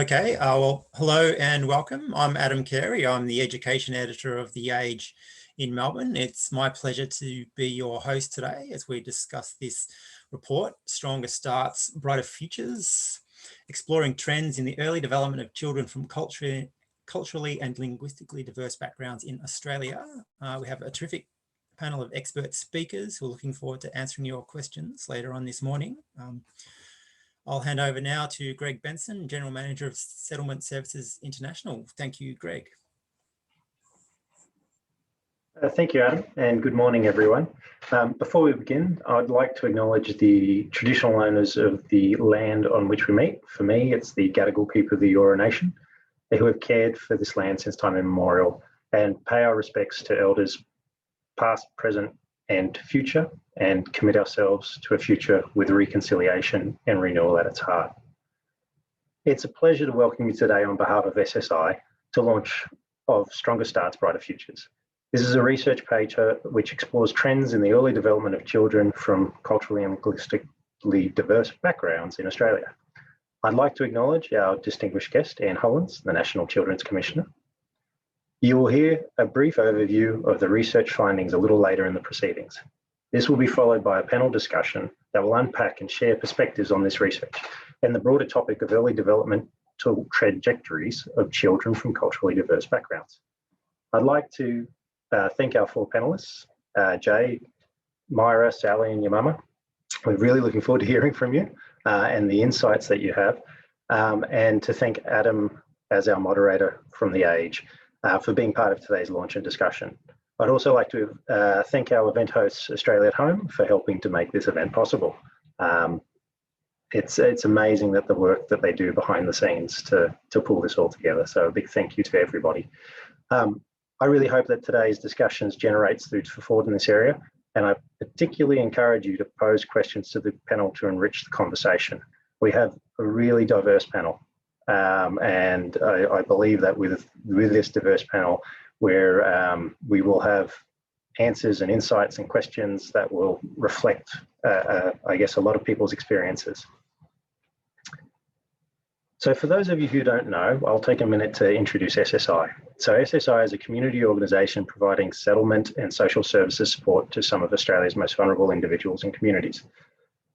Okay, well, hello and welcome. I'm Adam Carey. I'm the Education Editor of The Age in Melbourne. It's my pleasure to be your host today as we discuss this report, Stronger Starts, Brighter Futures, exploring trends in the early development of children from culturally and linguistically diverse backgrounds in Australia. We have a terrific panel of expert speakers who are looking forward to answering your questions later on this morning. I'll hand over now to Greg Benson, General Manager of Settlement Services International. Thank you, Greg. Thank you, Adam, and good morning, everyone. Before we begin, I'd like to acknowledge the traditional owners of the land on which we meet. For me, it's the Gadigal people of the Eora Nation, who have cared for this land since time immemorial, and pay our respects to elders past, present, and future, and commit ourselves to a future with reconciliation and renewal at its heart. It's a pleasure to welcome you today on behalf of SSI to launch of Stronger Starts, Brighter Futures. This is a research paper which explores trends in the early development of children from culturally and linguistically diverse backgrounds in Australia. I'd like to acknowledge our distinguished guest, Anne Hollonds, the National Children's Commissioner. You will hear a brief overview of the research findings a little later in the proceedings. This will be followed by a panel discussion that will unpack and share perspectives on this research and the broader topic of early developmental trajectories of children from culturally diverse backgrounds. I'd like to thank our four panelists, Jay, Myra, Sally, and Yamamah. We're really looking forward to hearing from you and the insights that you have, and to thank Adam as our moderator from The Age for being part of today's launch and discussion. I'd also like to thank our event hosts, Australia at Home, for helping to make this event possible. It's amazing that the work that they do behind the scenes to pull this all together. So a big thank you to everybody. I really hope that today's discussions generates food for thought in this area, and I particularly encourage you to pose questions to the panel to enrich the conversation. We have a really diverse panel. And I believe that with this diverse panel, where we will have answers and insights and questions that will reflect, I guess, a lot of people's experiences. So for those of you who don't know, I'll take a minute to introduce SSI. So SSI is a community organisation providing settlement and social services support to some of Australia's most vulnerable individuals and communities.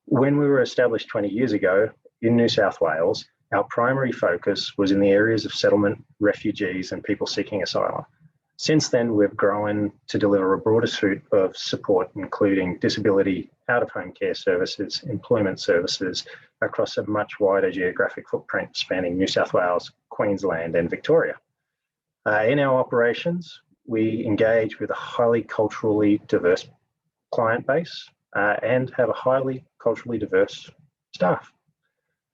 When we were established 20 years ago in New South Wales, our primary focus was in the areas of settlement, refugees, and people seeking asylum. Since then, we've grown to deliver a broader suite of support, including disability, out-of-home care services, employment services, across a much wider geographic footprint spanning New South Wales, Queensland, and Victoria. In our operations, we engage with a highly culturally diverse client base and have a highly culturally diverse staff.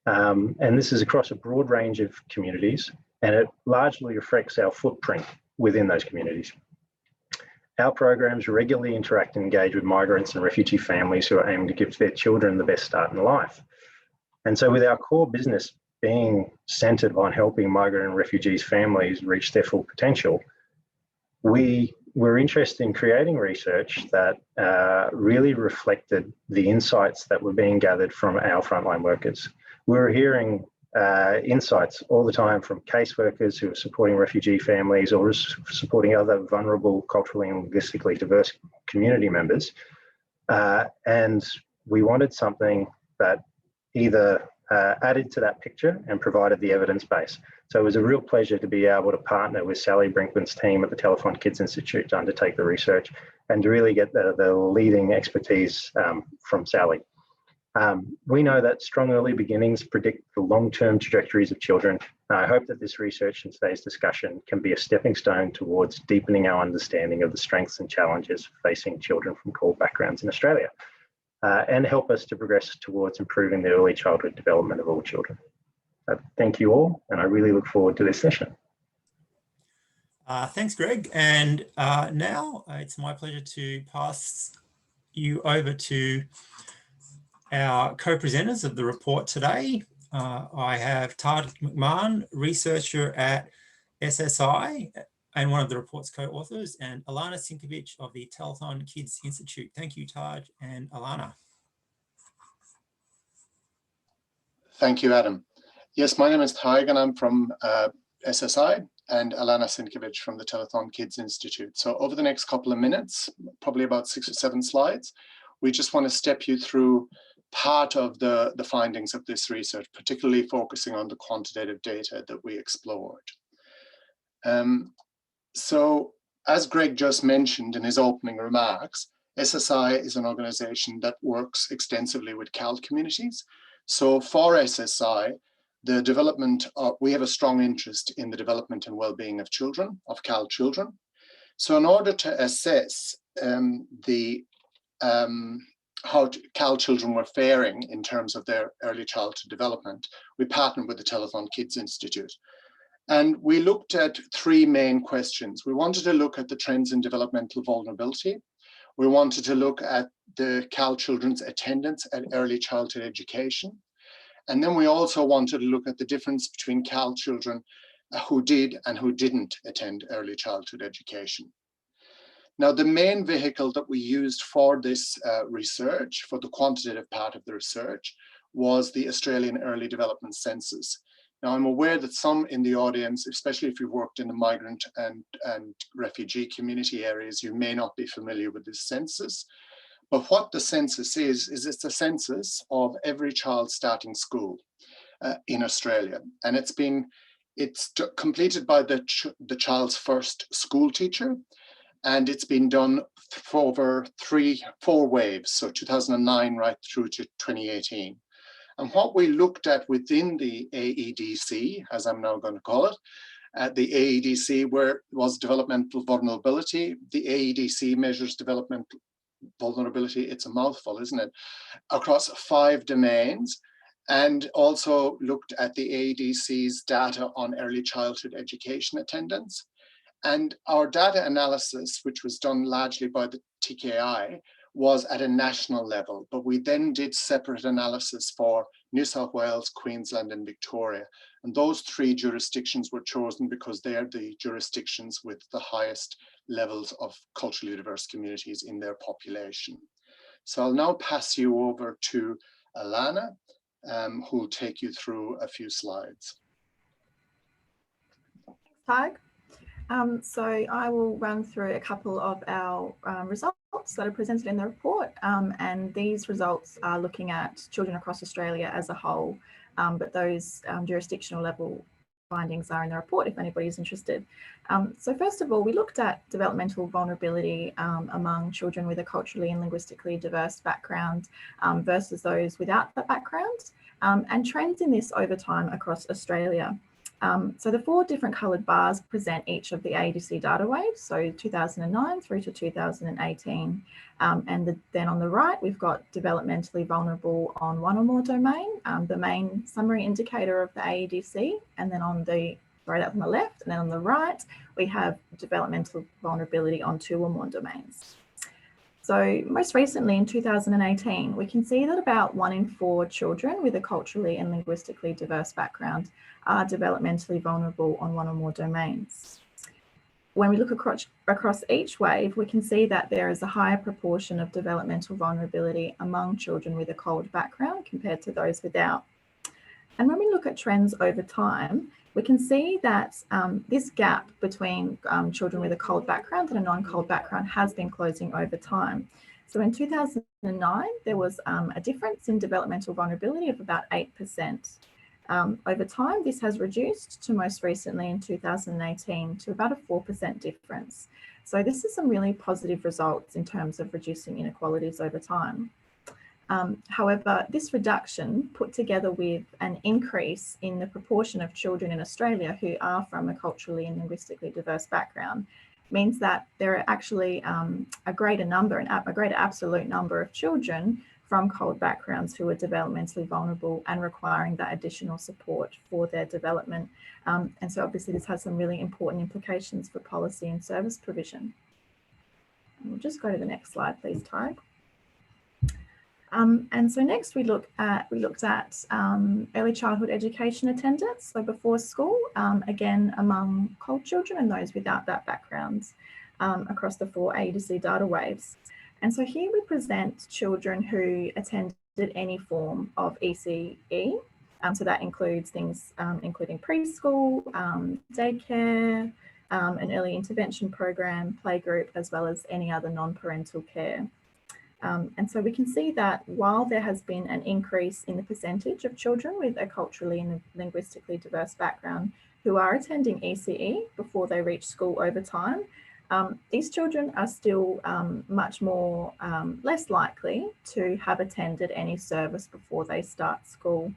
And this is across a broad range of communities, and it largely reflects our footprint within those communities. Our programs regularly interact and engage with migrants and refugee families who are aiming to give their children the best start in life. And so with our core business being centered on helping migrant and refugees families reach their full potential, we were interested in creating research that really reflected the insights that were being gathered from our frontline workers. We're hearing insights all the time from caseworkers who are supporting refugee families or supporting other vulnerable, culturally and linguistically diverse community members. And we wanted something that either added to that picture and provided the evidence base. So it was a real pleasure to be able to partner with Sally Brinkman's team at the Telethon Kids Institute to undertake the research and to really get the leading expertise from Sally. We know that strong early beginnings predict the long-term trajectories of children. I hope that this research and today's discussion can be a stepping stone towards deepening our understanding of the strengths and challenges facing children from CALD backgrounds in Australia, and help us to progress towards improving the early childhood development of all children. Thank you all, and I really look forward to this session. Thanks, Greg. And now it's my pleasure to pass you over to our co-presenters of the report today. I have Taj McMahon, researcher at SSI and one of the report's co-authors, and Alana Sinkovich of the Telethon Kids Institute. Thank you, Taj and Alana. Thank you, Adam. Yes, my name is Tig and I'm from SSI, and Alana Sienkiewicz from the Telethon Kids Institute. So over the next couple of minutes, probably about 6 or 7 slides, we just want to step you through part of the findings of this research, particularly focusing on the quantitative data that we explored. So as Greg just mentioned in his opening remarks, SSI is an organization that works extensively with CALD communities. So for SSI, the development, we have a strong interest in the development and well-being of children, of CALD children. So in order to assess how CALD children were faring in terms of their early childhood development, we partnered with the Telethon Kids Institute. And we looked at 3 main questions. We wanted to look at the trends in developmental vulnerability. We wanted to look at the CALD children's attendance at early childhood education. And then we also wanted to look at the difference between CALD children who did and who didn't attend early childhood education. Now, the main vehicle that we used for this research, for the quantitative part of the research, was the Australian Early Development Census. Now, I'm aware that some in the audience, especially if you've worked in the migrant and refugee community areas, you may not be familiar with this census. But what the census is it's a census of every child starting school in Australia. And it's completed by the child's first school teacher. And it's been done for over 4 waves, so 2009 right through to 2018. And what we looked at within the AEDC, as I'm now going to call it, the AEDC was developmental vulnerability. The AEDC measures developmental vulnerability, it's a mouthful, isn't it, across 5 domains, and also looked at the AEDC's data on early childhood education attendance. And our data analysis, which was done largely by the TKI, was at a national level, but we then did separate analysis for New South Wales, Queensland, and Victoria. And those 3 jurisdictions were chosen because they are the jurisdictions with the highest levels of culturally diverse communities in their population. So I'll now pass you over to Alana, who will take you through a few slides. Thanks, Tig. So I will run through a couple of our results that are presented in the report, and these results are looking at children across Australia as a whole, but those jurisdictional level findings are in the report if anybody is interested. So first of all, we looked at developmental vulnerability among children with a culturally and linguistically diverse background versus those without that background, and trends in this over time across Australia. So the 4 different coloured bars present each of the AEDC data waves, so 2009 through to 2018. Then on the right, we've got developmentally vulnerable on 1 or more domain, the main summary indicator of the AEDC, and then on the, that's on the left, and then on the right, we have developmental vulnerability on 2 or more domains. So most recently in 2018, we can see that about 1 in 4 children with a culturally and linguistically diverse background are developmentally vulnerable on 1 or more domains. When we look across each wave, we can see that there is a higher proportion of developmental vulnerability among children with a CALD background compared to those without. And when we look at trends over time, we can see that this gap between children with a CALD background and a non-CALD background has been closing over time. So in 2009, there was a difference in developmental vulnerability of about 8%. Over time, this has reduced to most recently in 2018 to about a 4% difference. So this is some really positive results in terms of reducing inequalities over time. However, this reduction put together with an increase in the proportion of children in Australia who are from a culturally and linguistically diverse background means that there are actually a greater absolute number of children from CALD backgrounds who are developmentally vulnerable and requiring that additional support for their development. And so obviously this has some really important implications for policy and service provision. And we'll just go to the next slide, please, Tig. And so next we looked at early childhood education attendance, so before school, again among CALD children and those without that background across the 4 AEDC data waves. And so here we present children who attended any form of ECE So that includes things including preschool, daycare, an early intervention program, playgroup, as well as any other non-parental care. And so we can see that while there has been an increase in the percentage of children with a culturally and linguistically diverse background who are attending ECE before they reach school over time, these children are still much more less likely to have attended any service before they start school.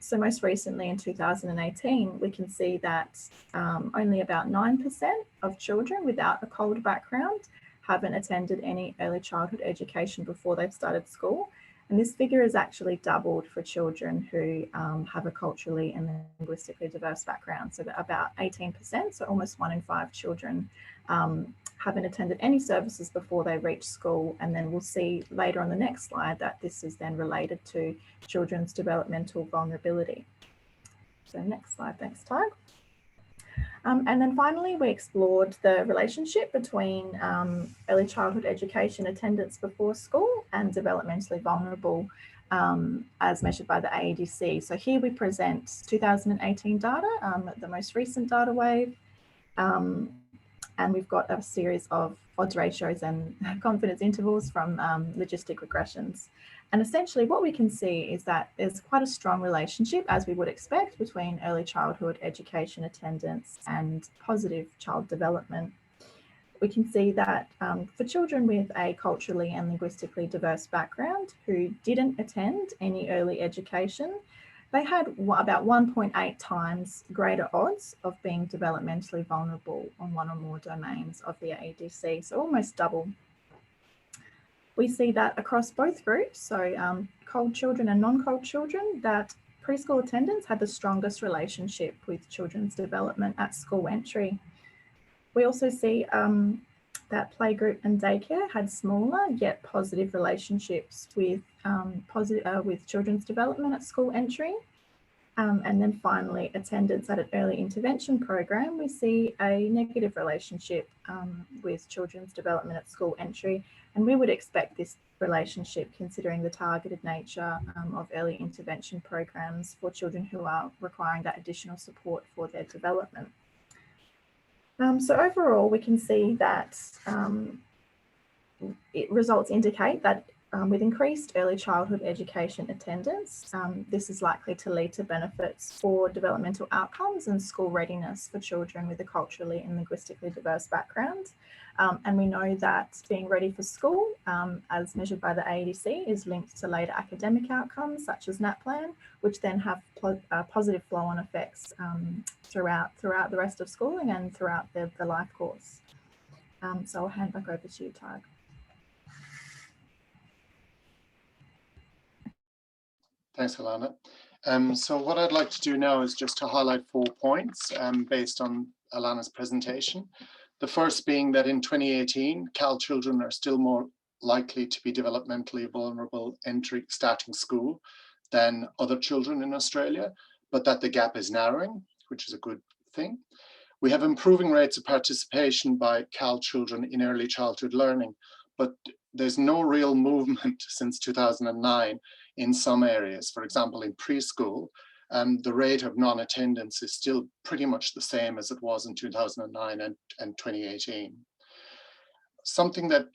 So most recently in 2018, we can see that only about 9% of children without a CALD background haven't attended any early childhood education before they've started school. And this figure is actually doubled for children who have a culturally and linguistically diverse background. So that about 18%, so almost 1 in 5 children haven't attended any services before they reach school. And then we'll see later on the next slide that this is then related to children's developmental vulnerability. So next slide, thanks, Ty. And then finally, we explored the relationship between early childhood education attendance before school and developmentally vulnerable as measured by the AEDC. So here we present 2018 data, the most recent data wave, and we've got a series of odds ratios and confidence intervals from logistic regressions. And essentially what we can see is that there's quite a strong relationship, as we would expect, between early childhood education attendance and positive child development. We can see that for children with a culturally and linguistically diverse background who didn't attend any early education, they had about 1.8 times greater odds of being developmentally vulnerable on one or more domains of the AEDC, so almost double. We see that across both groups, so CALD children and non-CALD children, that preschool attendance had the strongest relationship with children's development at school entry. We also see that playgroup and daycare had smaller yet positive relationships with children's development at school entry. And then finally, attendance at an early intervention program, we see a negative relationship with children's development at school entry. And we would expect this relationship considering the targeted nature of early intervention programs for children who are requiring that additional support for their development. So overall, we can see that results indicate that with increased early childhood education attendance, this is likely to lead to benefits for developmental outcomes and school readiness for children with a culturally and linguistically diverse background. And we know that being ready for school, as measured by the AEDC, is linked to later academic outcomes such as NAPLAN, which then have positive flow-on effects throughout the rest of schooling and throughout the life course. So I'll hand back over to you, Tag. Thanks, Alana. So what I'd like to do now is just to highlight 4 points based on Alana's presentation. The first being that in 2018, CALD children are still more likely to be developmentally vulnerable starting school than other children in Australia, but that the gap is narrowing, which is a good thing. We have improving rates of participation by CALD children in early childhood learning, but there's no real movement since 2009 in some areas. For example, in preschool, the rate of non-attendance is still pretty much the same as it was in 2009 and 2018. Something that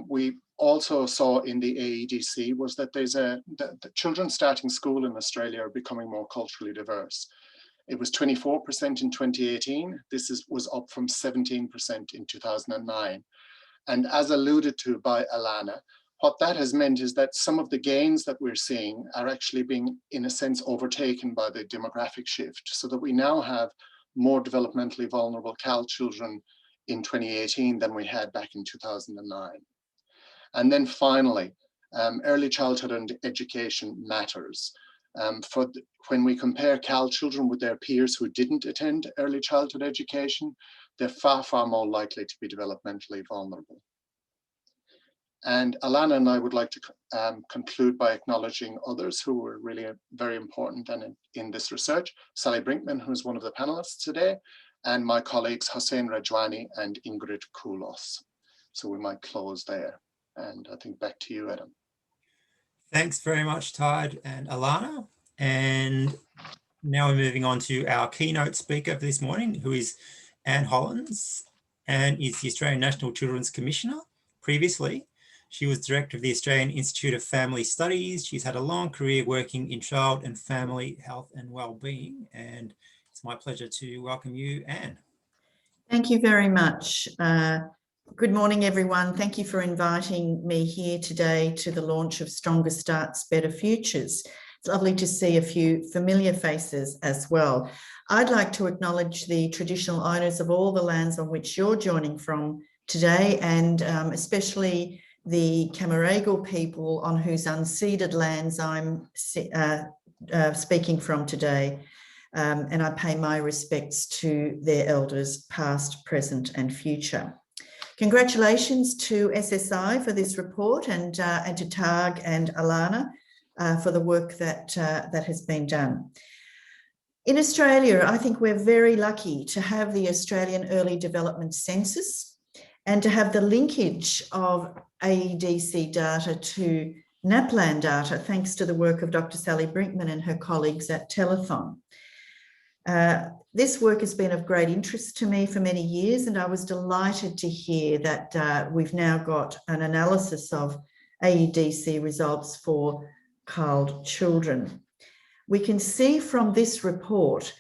we also saw in the AEDC was that the children starting school in Australia are becoming more culturally diverse. It was 24% in 2018. This was up from 17% in 2009. And as alluded to by Alana, what that has meant is that some of the gains that we're seeing are actually being, in a sense, overtaken by the demographic shift, so that we now have more developmentally vulnerable CALD children in 2018 than we had back in 2009. And then finally, early childhood and education matters. When we compare CALD children with their peers who didn't attend early childhood education, they're far, far more likely to be developmentally vulnerable. And Alana and I would like to conclude by acknowledging others who were really very important in this research. Sally Brinkman, who is one of the panelists today, and my colleagues Hossein Rajwani and Ingrid Koulos. So we might close there. And I think back to you, Adam. Thanks very much, Todd and Alana. And now we're moving on to our keynote speaker for this morning, who is Anne Hollonds. Anne is the Australian National Children's Commissioner. Previously, she was Director of the Australian Institute of Family Studies. She's had a long career working in child and family health and wellbeing. And it's my pleasure to welcome you, Anne. Thank you very much. Good morning, everyone. Thank you for inviting me here today to the launch of Stronger Starts, Better Futures. It's lovely to see a few familiar faces as well. I'd like to acknowledge the traditional owners of all the lands on which you're joining from today, and especially the Camaragal people on whose unceded lands I'm speaking from today. And I pay my respects to their elders, past, present and future. Congratulations to SSI for this report, and to Tag and Alana for the work that has been done. In Australia, I think we're very lucky to have the Australian Early Development Census and to have the linkage of AEDC data to NAPLAN data, thanks to the work of Dr. Sally Brinkman and her colleagues at Telethon. This work has been of great interest to me for many years, and I was delighted to hear that we've now got an analysis of AEDC results for CALD children. We can see from this report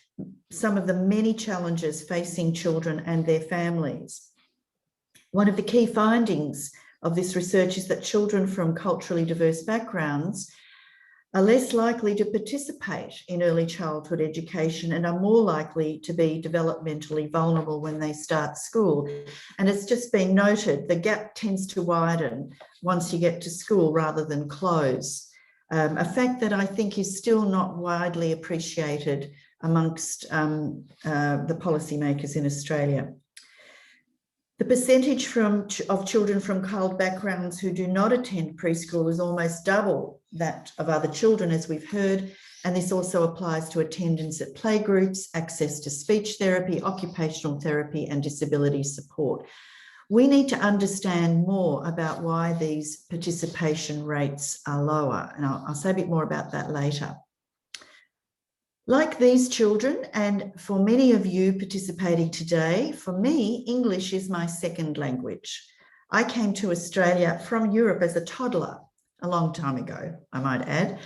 some of the many challenges facing children and their families. One of the key findings of this research is that children from culturally diverse backgrounds are less likely to participate in early childhood education and are more likely to be developmentally vulnerable when they start school. And it's just been noted, the gap tends to widen once you get to school rather than close. A fact that I think is still not widely appreciated amongst the policymakers in Australia. The percentage of children from CALD backgrounds who do not attend preschool is almost double that of other children, as we've heard, and this also applies to attendance at playgroups, access to speech therapy, occupational therapy, and disability support. We need to understand more about why these participation rates are lower, and I'll say a bit more about that later. Like these children, and for many of you participating today, for me, English is my second language. I came to Australia from Europe as a toddler, a long time ago, I might add,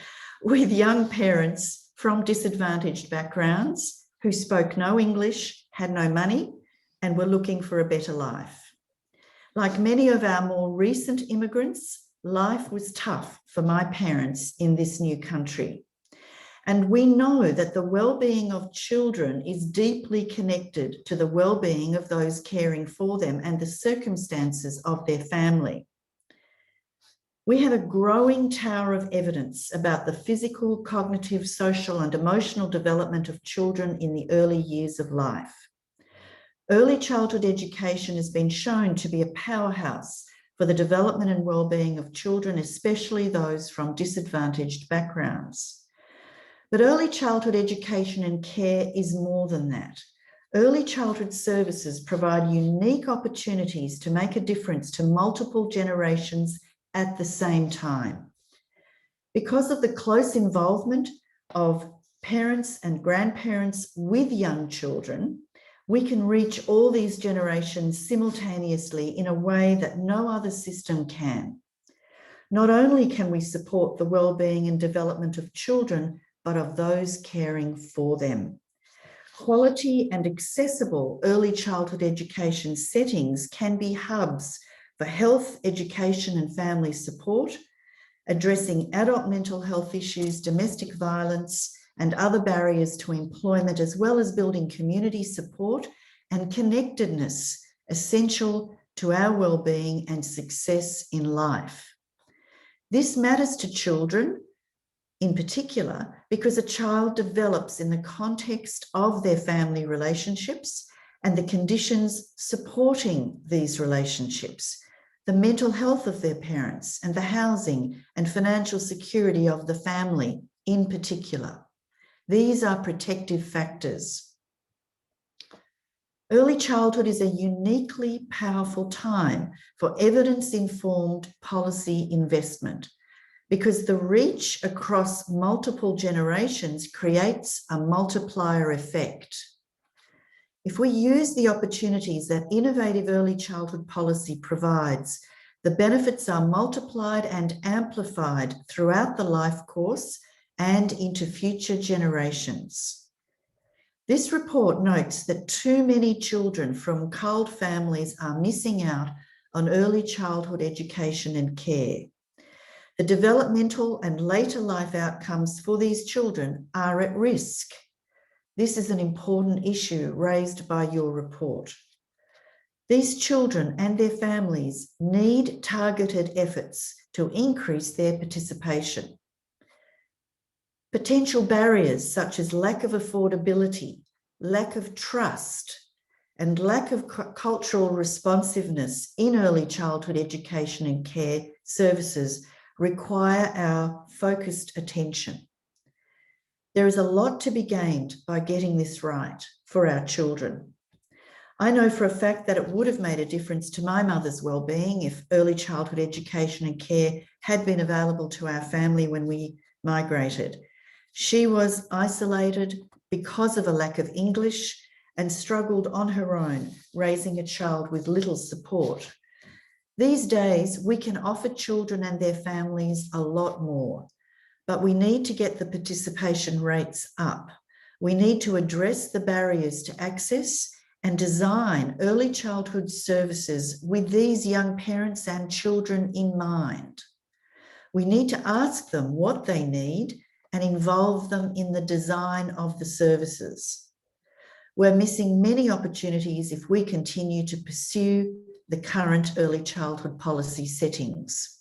with young parents from disadvantaged backgrounds who spoke no English, had no money, and were looking for a better life. Like many of our more recent immigrants, life was tough for my parents in this new country. And we know that the well-being of children is deeply connected to the well-being of those caring for them and the circumstances of their family. We have a growing tower of evidence about the physical, cognitive, social, and emotional development of children in the early years of life. Early childhood education has been shown to be a powerhouse for the development and well-being of children, especially those from disadvantaged backgrounds. But early childhood education and care is more than that. Early childhood services provide unique opportunities to make a difference to multiple generations at the same time. Because of the close involvement of parents and grandparents with young children, we can reach all these generations simultaneously in a way that no other system can. Not only can we support the well-being and development of children, but of those caring for them. Quality and accessible early childhood education settings can be hubs for health, education, and family support, addressing adult mental health issues, domestic violence, and other barriers to employment, as well as building community support and connectedness essential to our well-being and success in life. This matters to children in particular because a child develops in the context of their family relationships and the conditions supporting these relationships, the mental health of their parents, and the housing and financial security of the family in particular. These are protective factors. Early childhood is a uniquely powerful time for evidence-informed policy investment. because the reach across multiple generations creates a multiplier effect. If we use the opportunities that innovative early childhood policy provides, the benefits are multiplied and amplified throughout the life course and into future generations. This report notes that too many children from CALD families are missing out on early childhood education and care. The developmental and later life outcomes for these children are at risk. This is an important issue raised by your report. These children and their families need targeted efforts to increase their participation. Potential barriers such as lack of affordability, lack of trust, and lack of cultural responsiveness in early childhood education and care services require our focused attention. There is a lot to be gained by getting this right for our children. I know for a fact that it would have made a difference to my mother's well-being if early childhood education and care had been available to our family when we migrated. She was isolated because of a lack of English and struggled on her own, raising a child with little support. These days, we can offer children and their families a lot more, but we need to get the participation rates up. We need to address the barriers to access and design early childhood services with these young parents and children in mind. We need to ask them what they need and involve them in the design of the services. We're missing many opportunities if we continue to pursue the current early childhood policy settings.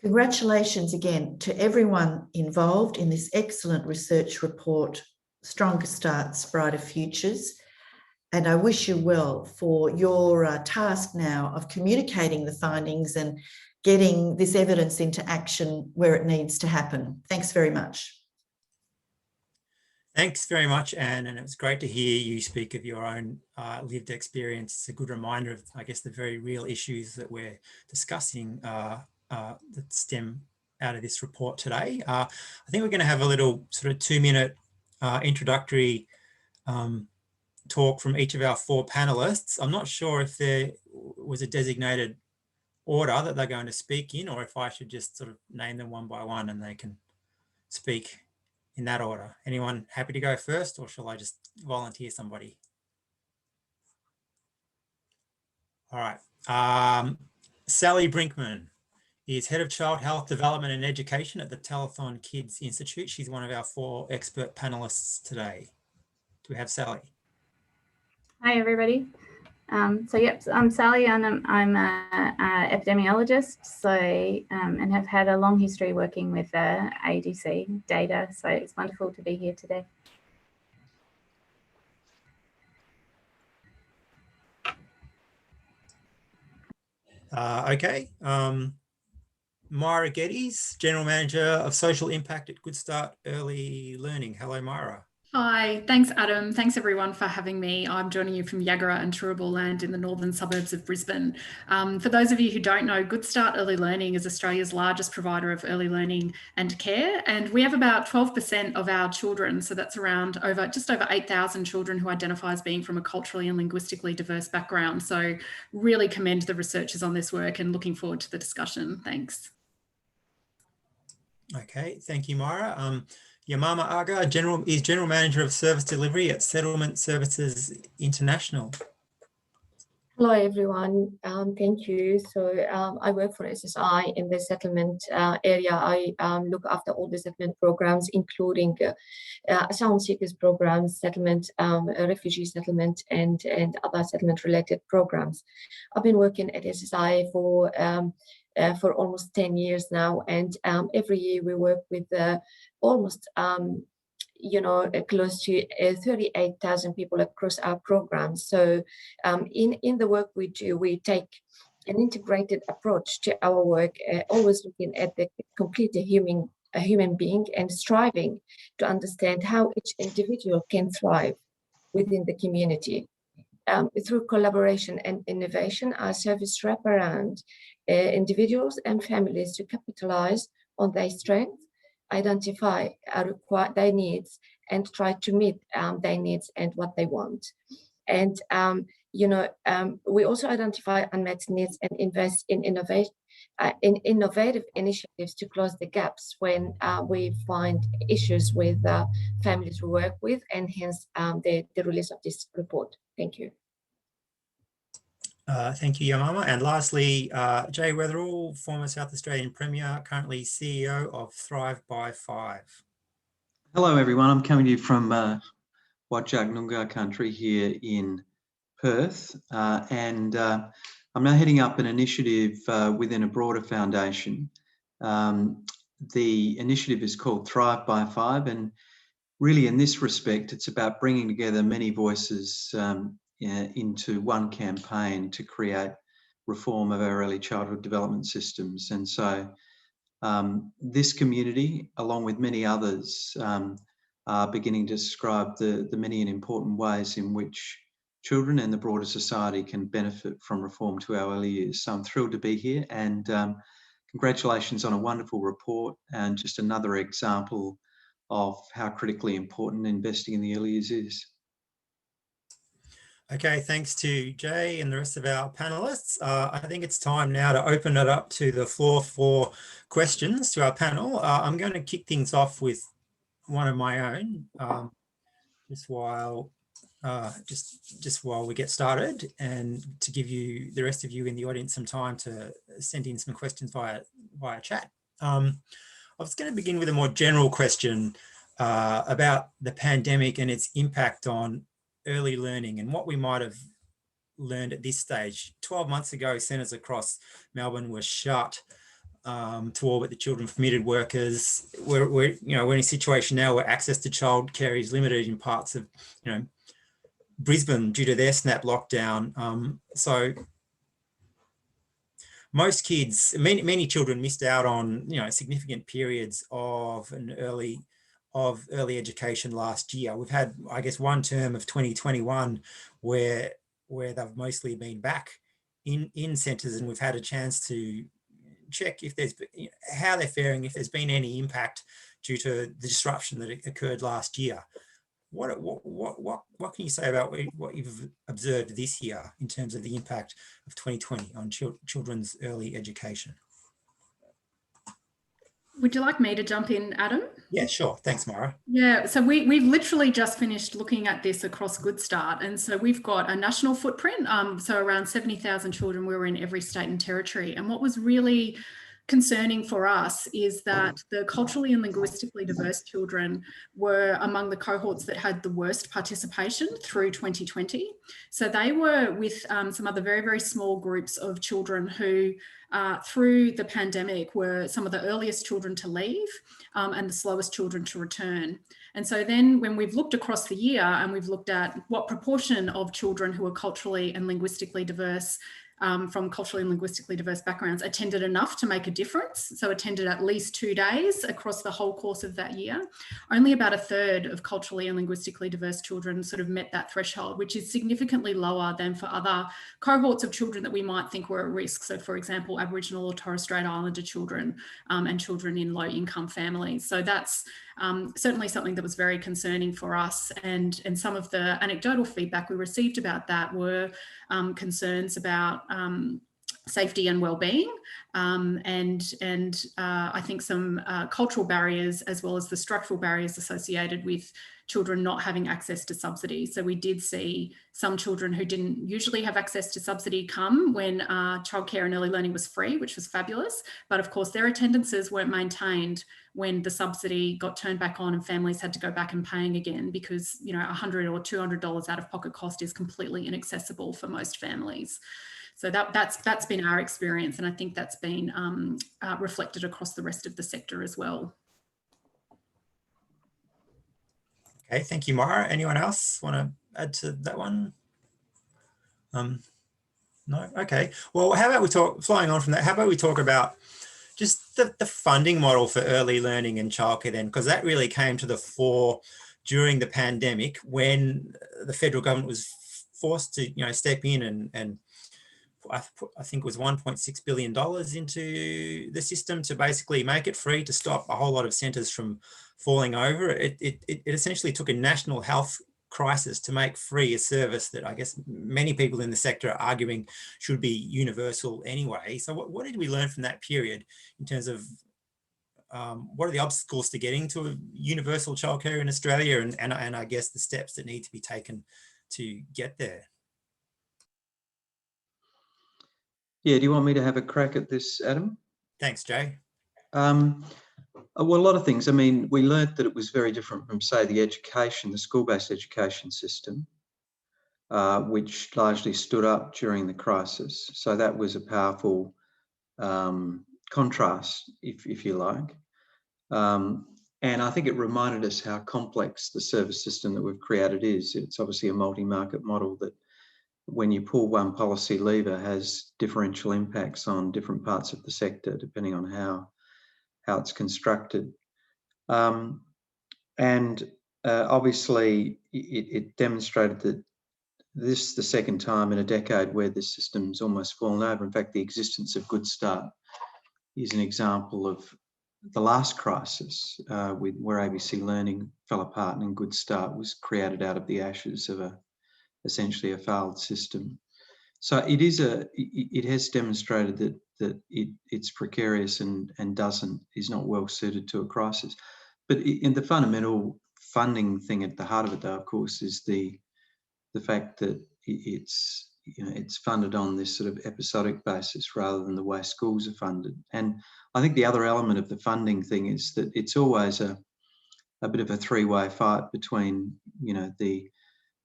Congratulations again to everyone involved in this excellent research report, Stronger Starts, Brighter Futures. And I wish you well for your task now of communicating the findings and getting this evidence into action where it needs to happen. Thanks very much. Thanks very much, Anne, and it was great to hear you speak of your own lived experience. It's a good reminder of, I guess, the very real issues that we're discussing that stem out of this report today. I think we're going to have a little sort of 2-minute introductory talk from each of our 4 panelists. I'm not sure if there was a designated order that they're going to speak in, or if I should just sort of name them one by one and they can speak in that order. Anyone happy to go first, or shall I just volunteer somebody? All right. Sally Brinkman is Head of Child Health Development and Education at the Telethon Kids Institute. She's one of our 4 expert panelists today. Do we have Sally? Hi, everybody. Yep, I'm Sally, and I'm an epidemiologist, and have had a long history working with ADC data, so it's wonderful to be here today. Okay. Myra Geddes, General Manager of Social Impact at Good Start Early Learning. Hello, Myra. Hi, thanks Adam. Thanks everyone for having me. I'm joining you from Agha and Turrbal land in the northern suburbs of Brisbane. For those of you who don't know, Good Start Early Learning is Australia's largest provider of early learning and care, and we have about 12% of our children, so that's around just over 8,000 children who identify as being from a culturally and linguistically diverse background. So really commend the researchers on this work and looking forward to the discussion. Thanks. Okay, thank you, Myra. Yamamah Agha is General Manager of Service Delivery at Settlement Services International. Hello, everyone. Thank you. So I work for SSI in the settlement area. I look after all the settlement programs, including asylum seekers programs, settlement, refugee settlement, and other settlement-related programs. I've been working at SSI for almost 10 years now, and every year we work with almost close to 38,000 people across our programs. So in the work we do, we take an integrated approach to our work, always looking at the complete human being and striving to understand how each individual can thrive within the community. Through collaboration and innovation, our service wraparound individuals and families to capitalize on their strengths, identify their needs, and try to meet their needs and what they want. And we also identify unmet needs and invest in innovative initiatives to close the gaps when we find issues with families we work with, and hence the release of this report. Thank you. Thank you, Yamamah. And lastly, Jay Weatherall, former South Australian Premier, currently CEO of Thrive by 5. Hello, everyone. I'm coming to you from Whadjuk Noongar country here in Perth, and I'm now heading up an initiative within a broader foundation. The initiative is called Thrive by 5, and really in this respect, it's about bringing together many voices into one campaign to create reform of our early childhood development systems. And so this community, along with many others, are beginning to describe the many and important ways in which children and the broader society can benefit from reform to our early years. So I'm thrilled to be here, and congratulations on a wonderful report, and just another example of how critically important investing in the early years is. Okay, thanks to Jay and the rest of our panelists. I think it's time now to open it up to the floor for questions to our panel. I'm going to kick things off with one of my own, just while we get started, and to give you, the rest of you in the audience, some time to send in some questions via chat. I was going to begin with a more general question about the pandemic and its impact on early learning and what we might have learned at this stage. 12 months ago, centres across Melbourne were shut to all but the children of permitted workers. We're in a situation now where access to childcare is limited in parts of Brisbane due to their snap lockdown. So most kids, many children missed out on significant periods of early education last year. We've had, I guess, one term of 2021 where they've mostly been back in centres, and we've had a chance to check if there's how they're faring, if there's been any impact due to the disruption that occurred last year. What can you say about what you've observed this year in terms of the impact of 2020 on children's early education? Would you like me to jump in, Adam? Yeah, sure. Thanks, Mara. Yeah, so we've literally just finished looking at this across Good Start. And so we've got a national footprint. So around 70,000 children, we were in every state and territory. And what was really concerning for us is that the culturally and linguistically diverse children were among the cohorts that had the worst participation through 2020. So they were with some other very, very small groups of children who through the pandemic were some of the earliest children to leave and the slowest children to return. And so then when we've looked across the year and we've looked at what proportion of children who are culturally and linguistically diverse from culturally and linguistically diverse backgrounds attended enough to make a difference, so attended at least 2 days across the whole course of that year, only about a third of culturally and linguistically diverse children sort of met that threshold, which is significantly lower than for other cohorts of children that we might think were at risk. So for example, Aboriginal or Torres Strait Islander children and children in low income families. So that's certainly something that was very concerning for us. And some of the anecdotal feedback we received about that were concerns about safety and well-being, and I think some cultural barriers as well as the structural barriers associated with children not having access to subsidy. So we did see some children who didn't usually have access to subsidy come when childcare and early learning was free, which was fabulous. But of course, their attendances weren't maintained when the subsidy got turned back on and families had to go back and paying again, because $100 or $200 out of pocket cost is completely inaccessible for most families. So that's been our experience, and I think that's been reflected across the rest of the sector as well. Okay, thank you, Mara. Anyone else want to add to that one? No? Okay. Well, how about flying on from that, how about we talk about just the funding model for early learning and childcare then, because that really came to the fore during the pandemic when the federal government was forced to step in and I think it was $1.6 billion into the system to basically make it free, to stop a whole lot of centres from falling over. It essentially took a national health crisis to make free a service that I guess many people in the sector are arguing should be universal anyway. So what did we learn from that period in terms of what are the obstacles to getting to a universal childcare in Australia, and I guess the steps that need to be taken to get there? Yeah, do you want me to have a crack at this, Adam? Thanks, Jay. Well, a lot of things. I mean, we learnt that it was very different from, say, the school-based education system, which largely stood up during the crisis. So that was a powerful contrast, if you like. And I think it reminded us how complex the service system that we've created is. It's obviously a multi-market model that, when you pull one policy lever, has differential impacts on different parts of the sector, depending on how it's constructed. Obviously, it demonstrated that this is the second time in a decade where this system's almost fallen over. In fact, the existence of Good Start is an example of the last crisis where ABC Learning fell apart, and Good Start was created out of the ashes of essentially a failed system. So it has demonstrated that it's precarious and is not well suited to a crisis. But in the fundamental funding thing at the heart of it, though, of course, is the fact that it's funded on this sort of episodic basis rather than the way schools are funded. And I think the other element of the funding thing is that it's always a bit of a three-way fight between,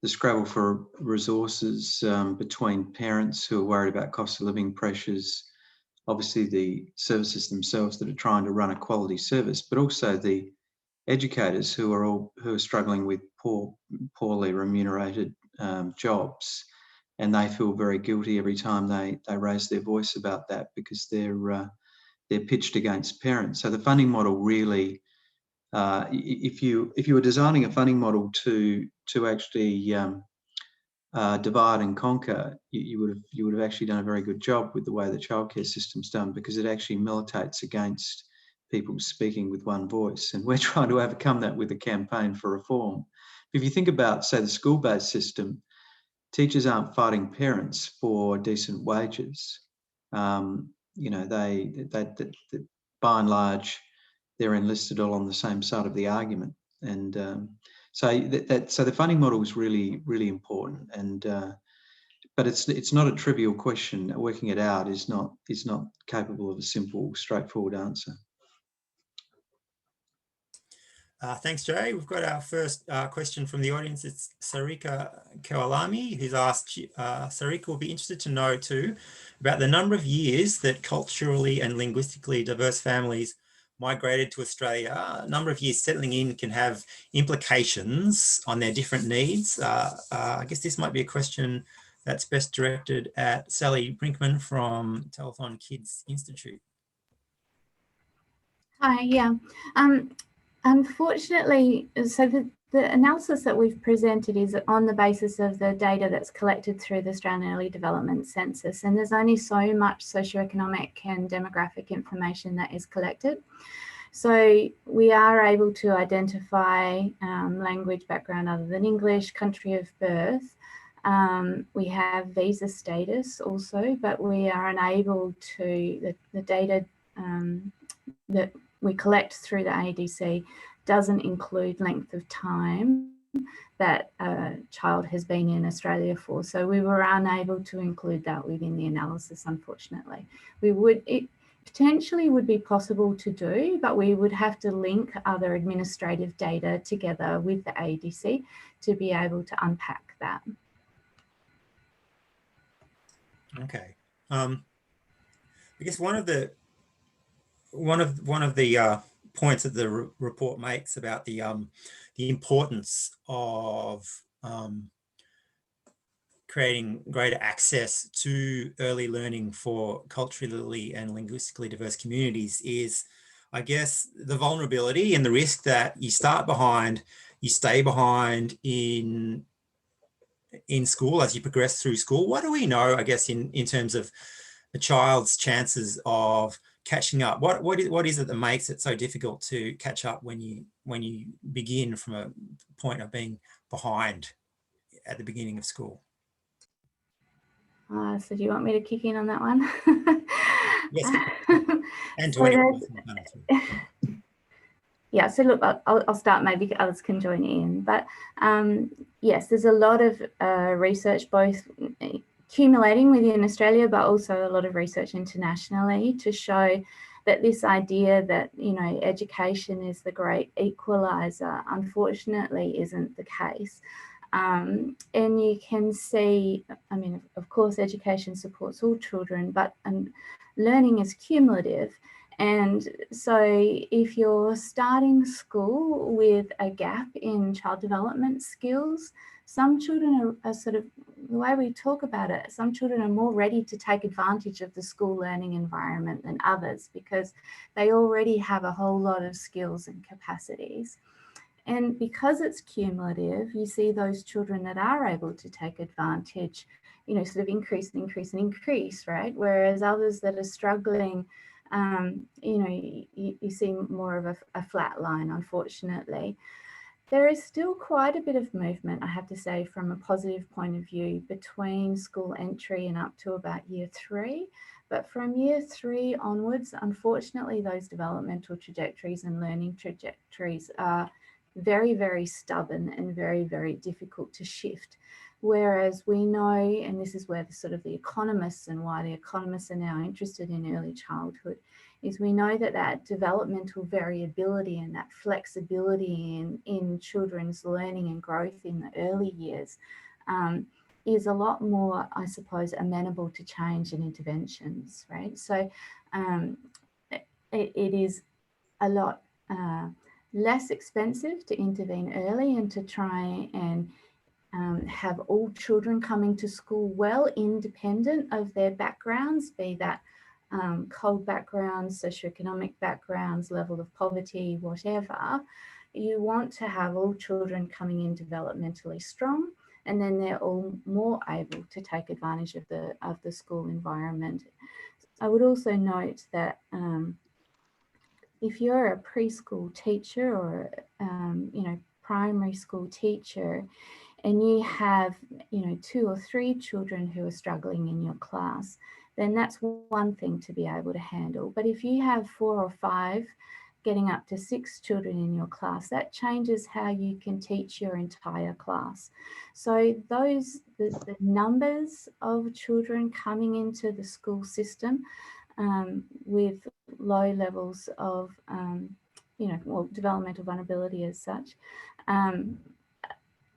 the scrabble for resources between parents who are worried about cost of living pressures, obviously the services themselves that are trying to run a quality service, but also the educators who are struggling with poorly remunerated jobs, and they feel very guilty every time they raise their voice about that, because they're pitched against parents. So the funding model really, if you were designing a funding model to actually divide and conquer, you would have actually done a very good job with the way the childcare system's done, because it actually militates against people speaking with one voice, and we're trying to overcome that with a campaign for reform. If you think about, say, the school-based system, teachers aren't fighting parents for decent wages. They by and large, they're enlisted all on the same side of the argument, and so the funding model is really, really important. And but it's not a trivial question. Working it out is not capable of a simple, straightforward answer. Thanks, Jay. We've got our first question from the audience. It's Sarika Kawalami, who's asked, Sarika will be interested to know too about the number of years that culturally and linguistically diverse families migrated to Australia. A number of years settling in can have implications on their different needs. I guess this might be a question that's best directed at Sally Brinkman from Telethon Kids Institute. Hi, yeah. Unfortunately, so the analysis that we've presented is on the basis of the data that's collected through the Australian Early Development Census, and there's only so much socioeconomic and demographic information that is collected. So we are able to identify language background other than English, country of birth. We have visa status also, but we are unable to, the data that we collect through the ADC doesn't include length of time that a child has been in Australia for. So we were unable to include that within the analysis, unfortunately. It potentially would be possible to do, but we would have to link other administrative data together with the ADC to be able to unpack that. Okay. I guess one of the points that the report makes about the importance of creating greater access to early learning for culturally and linguistically diverse communities is, I guess, the vulnerability and the risk that you start behind, you stay behind in in school, as you progress through school? What do we know, I guess, in terms of a child's chances of catching up? What is it that makes it so difficult to catch up when you begin from a point of being behind at the beginning of school? So do you want me to kick in on that one? Yes. And to so anyone. Yeah, so look, I'll start, maybe others can join in. But yes, there's a lot of research both accumulating within Australia, but also a lot of research internationally to show that this idea that, you know, education is the great equaliser, unfortunately isn't the case. And you can see, I mean, of course, education supports all children, but learning is cumulative. And so if you're starting school with a gap in child development skills, some children are sort of, the way we talk about it, some children are more ready to take advantage of the school learning environment than others because they already have a whole lot of skills and capacities. And because it's cumulative, you see those children that are able to take advantage, you know, sort of increase and increase and increase, right? Whereas others that are struggling, you know, you see more of a flat line, unfortunately. There is still quite a bit of movement, I have to say, from a positive point of view between school entry and up to about year 3. But from year 3 onwards, unfortunately, those developmental trajectories and learning trajectories are very, very stubborn and very, very difficult to shift. Whereas we know, and this is where the sort of the economists and why the economists are now interested in early childhood, is we know that that developmental variability and that flexibility in children's learning and growth in the early years is a lot more, I suppose, amenable to change and interventions, right? So it is a lot less expensive to intervene early and to try and have all children coming to school well, independent of their backgrounds, be that CALD backgrounds, socioeconomic backgrounds, level of poverty, whatever. You want to have all children coming in developmentally strong, and then they're all more able to take advantage of the school environment. I would also note that if you're a preschool teacher or you know, primary school teacher, and you have, you know, 2 or 3 children who are struggling in your class, then that's one thing to be able to handle. But if you have 4 or 5, getting up to 6 children in your class, that changes how you can teach your entire class. So the numbers of children coming into the school system with low levels of, you know, well, developmental vulnerability as such,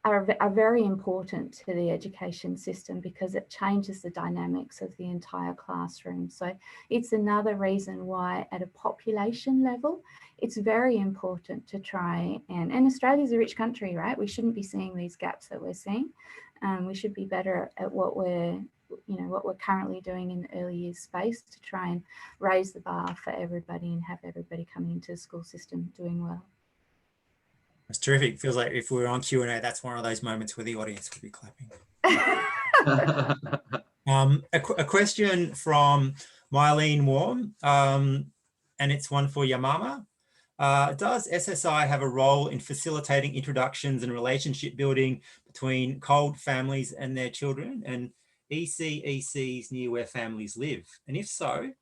are very important to the education system because it changes the dynamics of the entire classroom. So it's another reason why at a population level, it's very important to try and Australia's a rich country, right? We shouldn't be seeing these gaps that we're seeing. We should be better at what we're currently doing in the early years space to try and raise the bar for everybody and have everybody coming into the school system doing well. It's terrific. Feels like if we were on Q&A, that's one of those moments where the audience would be clapping. A question from Mylene Warm, and it's one for Yamamah. Does SSI have a role in facilitating introductions and relationship building between CALD families and their children and ECECs near where families live? And if so,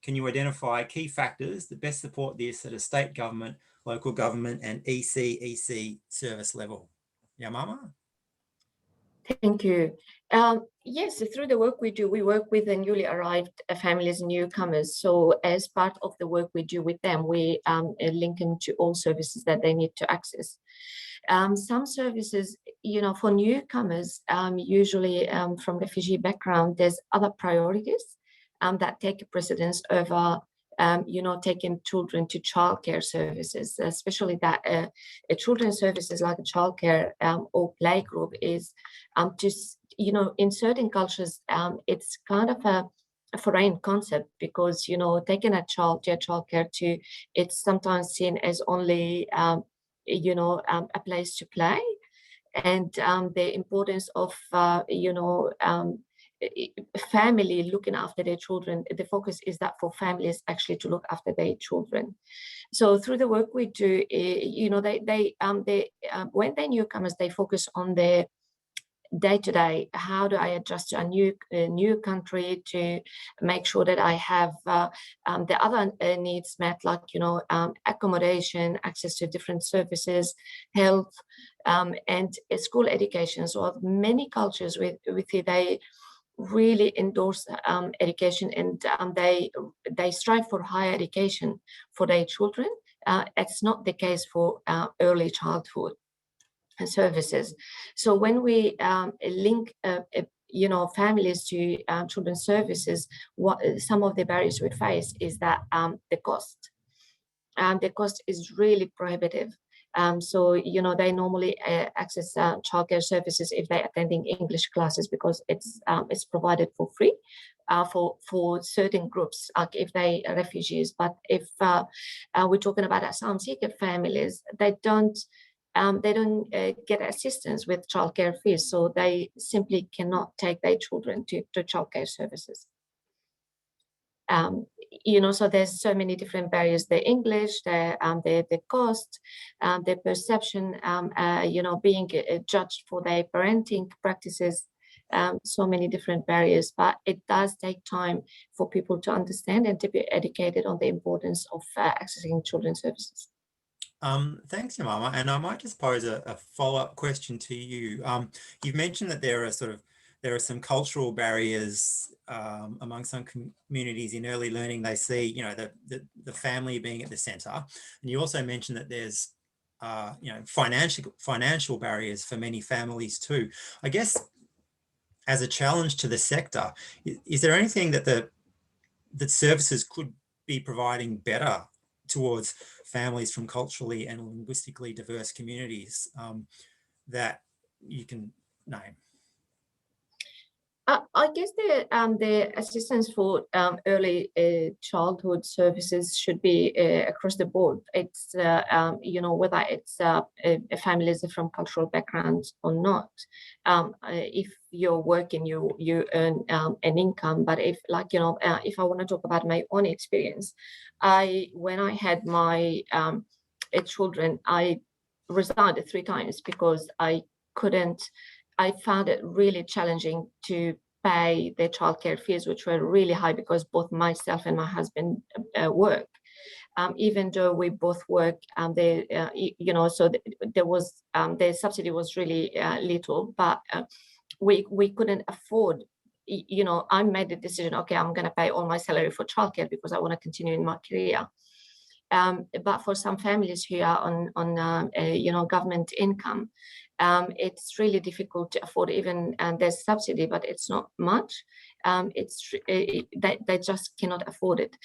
can you identify key factors that best support this at a state government, local government and ECEC service level? Yamamah? Thank you. Yes, through the work we do, we work with the newly arrived families and newcomers. So as part of the work we do with them, we link them to all services that they need to access. Some services, you know, for newcomers, usually from refugee background, there's other priorities that take precedence over you know, taking children to childcare services, especially that children's services like childcare or playgroup is just, you know, in certain cultures, it's kind of a foreign concept because, you know, taking a child to a childcare too, it's sometimes seen as only, you know, a place to play. and the importance of, family looking after their children. The focus is that for families actually to look after their children. So through the work we do, when they're newcomers, they focus on their day-to-day. How do I adjust to a new country to make sure that I have the other needs met, like accommodation, access to different services, health, and school education. So many cultures with they really endorse education, and they strive for higher education for their children. It's not the case for early childhood services. So when we link families to children's services, what some of the barriers we face is that the cost. The cost is really prohibitive. So they normally access childcare services if they're attending English classes, because it's provided for free for certain groups, like if they are refugees. But if we're talking about asylum seeker families, they don't get assistance with childcare fees, so they simply cannot take their children to childcare services. So there's so many different barriers: the English, the cost, the perception, being judged for their parenting practices. So many different barriers, but it does take time for people to understand and to be educated on the importance of accessing children's services. Thanks, Yamamah. And I might just pose a follow-up question to you. You've mentioned that there are some cultural barriers among some communities in early learning. They see, the family being at the centre, and you also mentioned that there's, financial barriers for many families too. I guess, as a challenge to the sector, is there anything that services could be providing better towards families from culturally and linguistically diverse communities that you can name? I guess the assistance for early childhood services should be across the board. It's whether it's families from cultural backgrounds or not. If you're working, you earn an income. But if if I want to talk about my own experience, when I had my children, I resigned 3 times because I couldn't. I found it really challenging to pay the childcare fees, which were really high because both myself and my husband work. Even though we both work, so there was the subsidy was really little, but we couldn't afford. I made the decision. Okay, I'm going to pay all my salary for childcare because I want to continue in my career. But for some families who are on government income, it's really difficult to afford. Even there's subsidy, but it's not much. They just cannot afford it.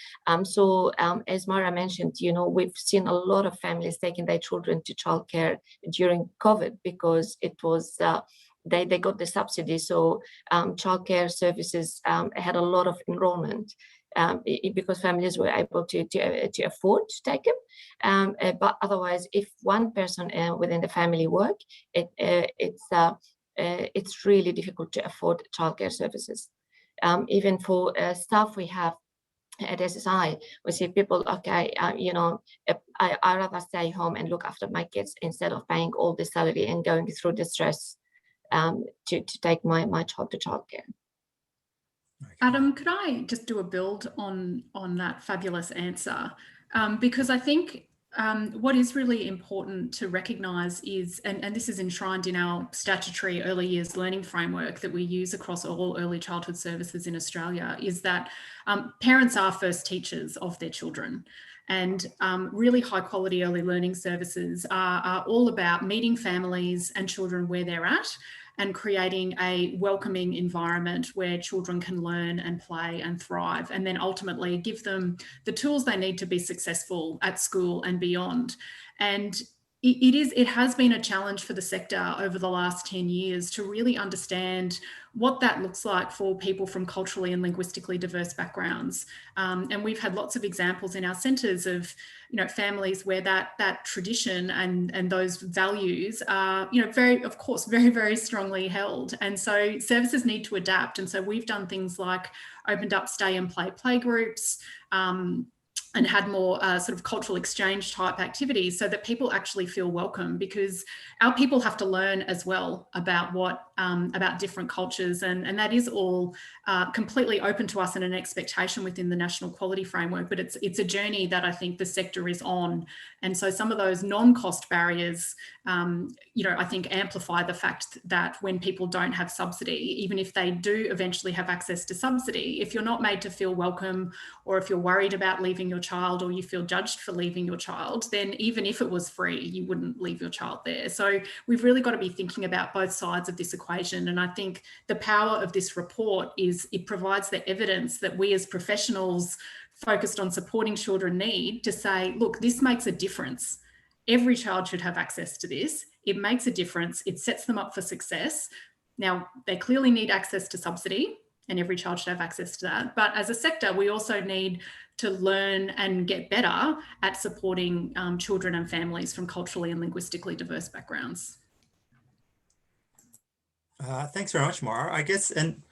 So as Mara mentioned, we've seen a lot of families taking their children to childcare during COVID because it was they got the subsidy. So childcare services had a lot of enrollment. Because families were able to afford to take them, but otherwise, if one person within the family work, it's really difficult to afford childcare services. Even for staff we have at SSI, we see people, okay, I rather stay home and look after my kids instead of paying all the salary and going through the stress to take my child to childcare. Adam, could I just do a build on that fabulous answer? Because I think what is really important to recognise is, and this is enshrined in our statutory early years learning framework that we use across all early childhood services in Australia, is that parents are first teachers of their children. And really high quality early learning services are all about meeting families and children where they're at, and creating a welcoming environment where children can learn and play and thrive, and then ultimately give them the tools they need to be successful at school and beyond. And it has been a challenge for the sector over the last 10 years to really understand what that looks like for people from culturally and linguistically diverse backgrounds. And we've had lots of examples in our centres of, families where that tradition and those values are, very, very strongly held. And so services need to adapt. And so we've done things like opened up stay and play playgroups, and had more sort of cultural exchange type activities so that people actually feel welcome, because our people have to learn as well about about different cultures, and that is all completely open to us and an expectation within the National Quality Framework, but it's a journey that I think the sector is on. And so some of those non-cost barriers, I think amplify the fact that when people don't have subsidy, even if they do eventually have access to subsidy, if you're not made to feel welcome, or if you're worried about leaving your child, or you feel judged for leaving your child, then even if it was free, you wouldn't leave your child there. So we've really got to be thinking about both sides of this equation. And I think the power of this report is it provides the evidence that we as professionals focused on supporting children need to say, look, this makes a difference. Every child should have access to this. It makes a difference. It sets them up for success. Now, they clearly need access to subsidy, and every child should have access to that. But as a sector, we also need to learn and get better at supporting children and families from culturally and linguistically diverse backgrounds. Thanks very much, Mara. I guess, and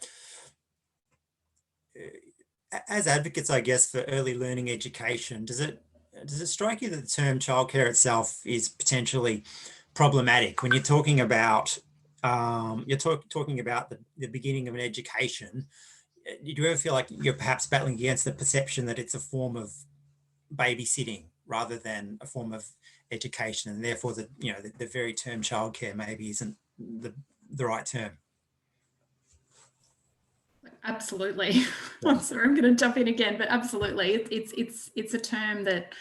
as advocates, I guess, for early learning education, does it strike you that the term childcare itself is potentially problematic when you're talking about talking about the beginning of an education? Do you ever feel like you're perhaps battling against the perception that it's a form of babysitting rather than a form of education, and therefore the very term childcare maybe isn't the right term? Absolutely. I'm sorry, I'm going to jump in again, but absolutely, it's a term that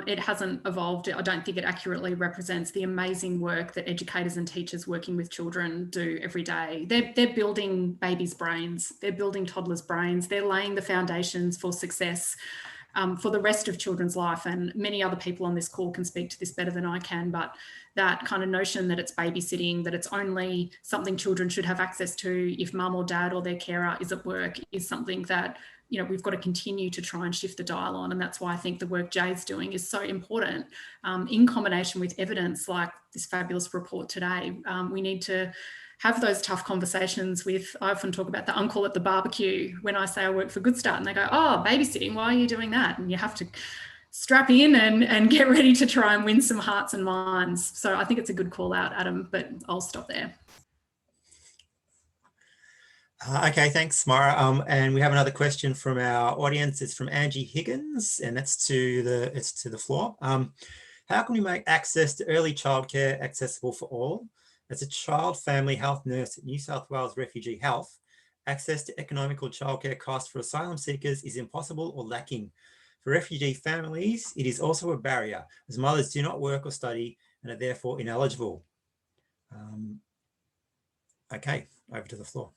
it hasn't evolved. I don't think it accurately represents the amazing work that educators and teachers working with children do every day. They're building babies' brains, they're building toddlers' brains, they're laying the foundations for success for the rest of children's life. And many other people on this call can speak to this better than I can, but that kind of notion that it's babysitting, that it's only something children should have access to if mum or dad or their carer is at work, is something that we've got to continue to try and shift the dial on. And that's why I think the work Jay's doing is so important, in combination with evidence like this fabulous report today. We need to have those tough conversations with, I often talk about the uncle at the barbecue when I say I work for Good Start, and they go, oh, babysitting, why are you doing that? And you have to strap in and get ready to try and win some hearts and minds. So I think it's a good call out, Adam, but I'll stop there. Okay, thanks, Mara. And we have another question from our audience. It's from Angie Higgins, and it's to the floor. How can we make access to early childcare accessible for all? As a child family health nurse at New South Wales Refugee Health, access to economical childcare costs for asylum seekers is impossible or lacking. For refugee families, it is also a barrier, as mothers do not work or study and are therefore ineligible. Okay, over to the floor.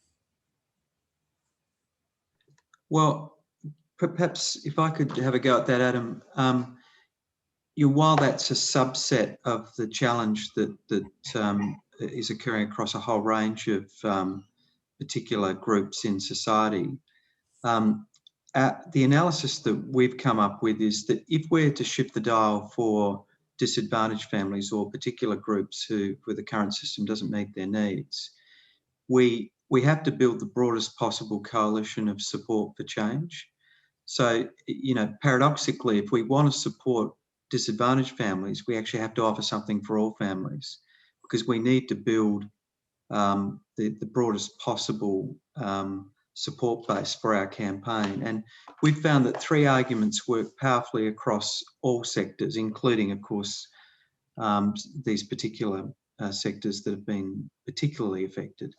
Well, perhaps if I could have a go at that, Adam. While that's a subset of the challenge that is occurring across a whole range of particular groups in society, the analysis that we've come up with is that if we're to shift the dial for disadvantaged families or particular groups where the current system doesn't meet their needs, we have to build the broadest possible coalition of support for change. So, paradoxically, if we want to support disadvantaged families, we actually have to offer something for all families, because we need to build the broadest possible support base for our campaign. And we've found that three arguments work powerfully across all sectors, including, of course, these particular sectors that have been particularly affected.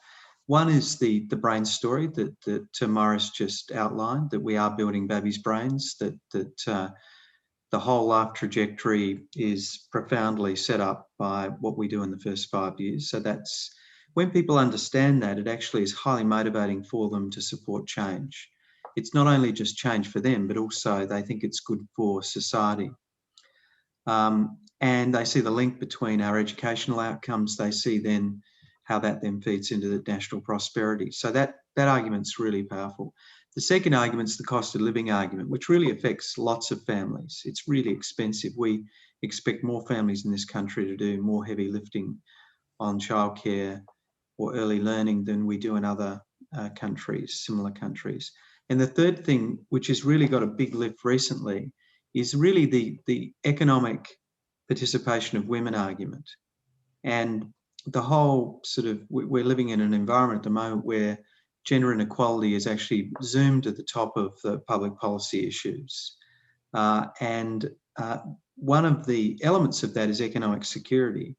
One is the brain story that Morris just outlined, that we are building babies' brains, that the whole life trajectory is profoundly set up by what we do in the first 5 years. So that's, when people understand that, it actually is highly motivating for them to support change. It's not only just change for them, but also they think it's good for society. and they see the link between our educational outcomes. They see then how that then feeds into the national prosperity. So that argument's really powerful. The second argument is the cost of living argument, which really affects lots of families. It's really expensive. We expect more families in this country to do more heavy lifting on childcare or early learning than we do in other countries, similar countries. And the third thing, which has really got a big lift recently, is really the economic participation of women argument. And the whole sort of, we're living in an environment at the moment where gender inequality is actually zoomed to the top of the public policy issues. And one of the elements of that is economic security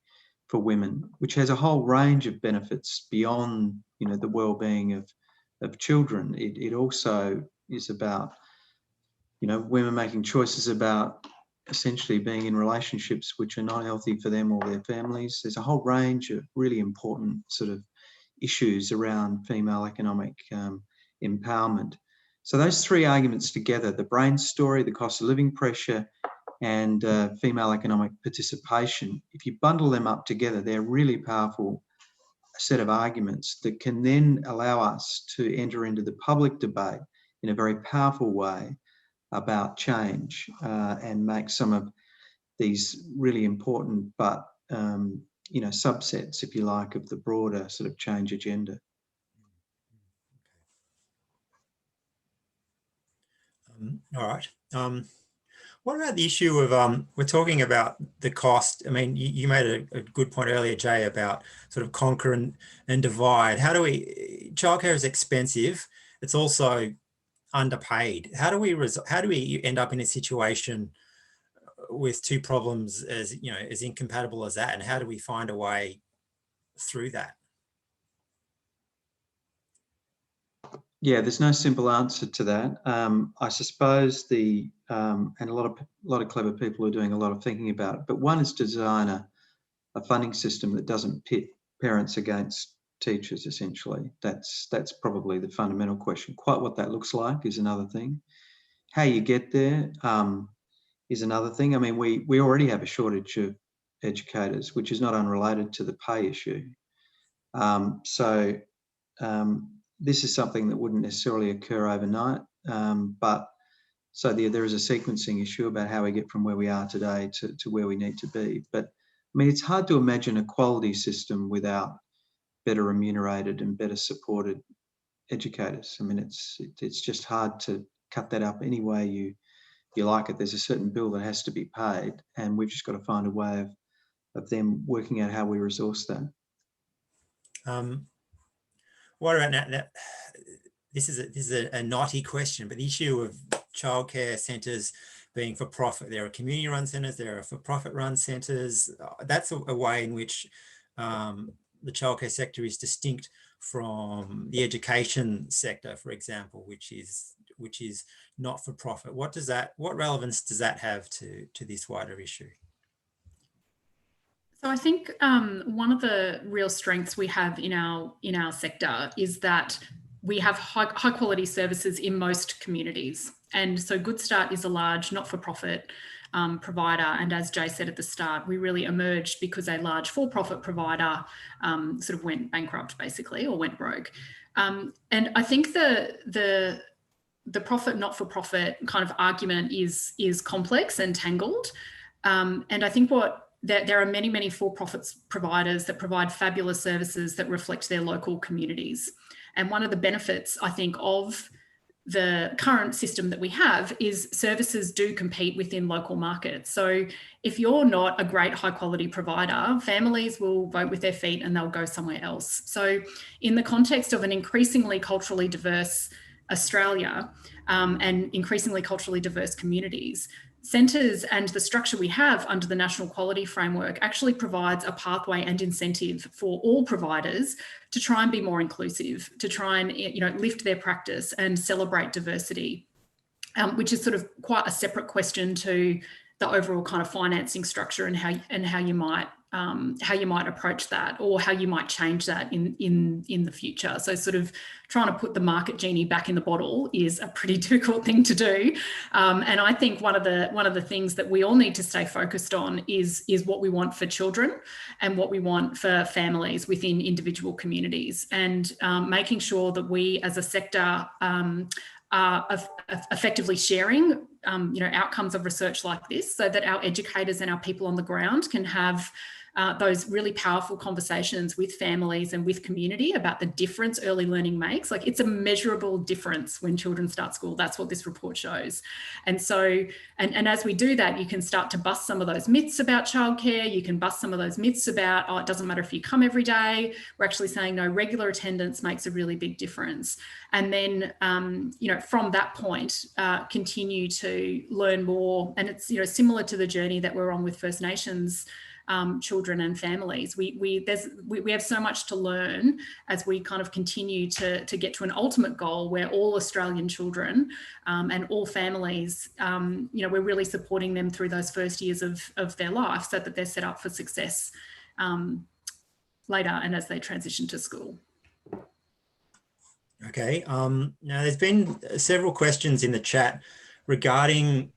for women, which has a whole range of benefits beyond, you know, the well-being of children. It also is about, you know, women making choices about essentially being in relationships which are not healthy for them or their families. There's a whole range of really important sort of issues around female economic empowerment. So those three arguments together, the brain story, the cost of living pressure, and female economic participation, if you bundle them up together, they're really powerful set of arguments that can then allow us to enter into the public debate in a very powerful way about change and make some of these really important but you know, subsets, if you like, of the broader sort of change agenda. All right. What about the issue of, we're talking about the cost. I mean, you made a good point earlier, Jay, about sort of conquer and divide. How do we, childcare is expensive. It's also underpaid. How do we end up in a situation with two problems as, you know, as incompatible as that? And how do we find a way through that? Yeah, there's no simple answer to that. I suppose and a lot of clever people are doing a lot of thinking about it. But one is to design a funding system that doesn't pit parents against teachers. Essentially, that's probably the fundamental question. Quite what that looks like is another thing. How you get there is another thing. I mean, we already have a shortage of educators, which is not unrelated to the pay issue. This is something that wouldn't necessarily occur overnight, but so there is a sequencing issue about how we get from where we are today to where we need to be. But I mean, it's hard to imagine a quality system without better remunerated and better supported educators. I mean, it's just hard to cut that up any way you like it. There's a certain bill that has to be paid, and we've just got to find a way of them working out how we resource that. What about that? This is a knotty question, but the issue of childcare centres being for profit. There are community-run centres, there are for-profit-run centres. That's a way in which the childcare sector is distinct from the education sector, for example, which is not for profit. What relevance does that have to this wider issue? So I think one of the real strengths we have in our sector is that we have high quality services in most communities. And so Good Start is a large not-for-profit provider. And as Jay said at the start, we really emerged because a large for-profit provider sort of went bankrupt, basically, or went rogue. And I think the profit, not-for-profit kind of argument is complex and tangled. And I think there are many, many for-profit providers that provide fabulous services that reflect their local communities. And one of the benefits, I think, of the current system that we have is services do compete within local markets. So if you're not a great high quality provider, families will vote with their feet and they'll go somewhere else. So in the context of an increasingly culturally diverse Australia and increasingly culturally diverse communities, centres and the structure we have under the National Quality Framework actually provides a pathway and incentive for all providers to try and be more inclusive, to try and, you know, lift their practice and celebrate diversity, which is sort of quite a separate question to the overall kind of financing structure and how you might approach that, or how you might change that in the future. So sort of trying to put the market genie back in the bottle is a pretty difficult thing to do. And I think one of the things that we all need to stay focused on is what we want for children and what we want for families within individual communities, and making sure that we as a sector are effectively sharing outcomes of research like this, so that our educators and our people on the ground can have those really powerful conversations with families and with community about the difference early learning makes. Like, it's a measurable difference when children start school. That's what this report shows. And so, and as we do that, you can start to bust some of those myths about childcare. You can bust some of those myths about, oh, it doesn't matter if you come every day. We're actually saying, no, regular attendance makes a really big difference. And then, from that point, continue to learn more. And it's, similar to the journey that we're on with First Nations children and families. We have so much to learn as we kind of continue to get to an ultimate goal where all Australian children and all families, we're really supporting them through those first years of their life, so that they're set up for success later and as they transition to school. Okay. Now, there's been several questions in the chat regarding,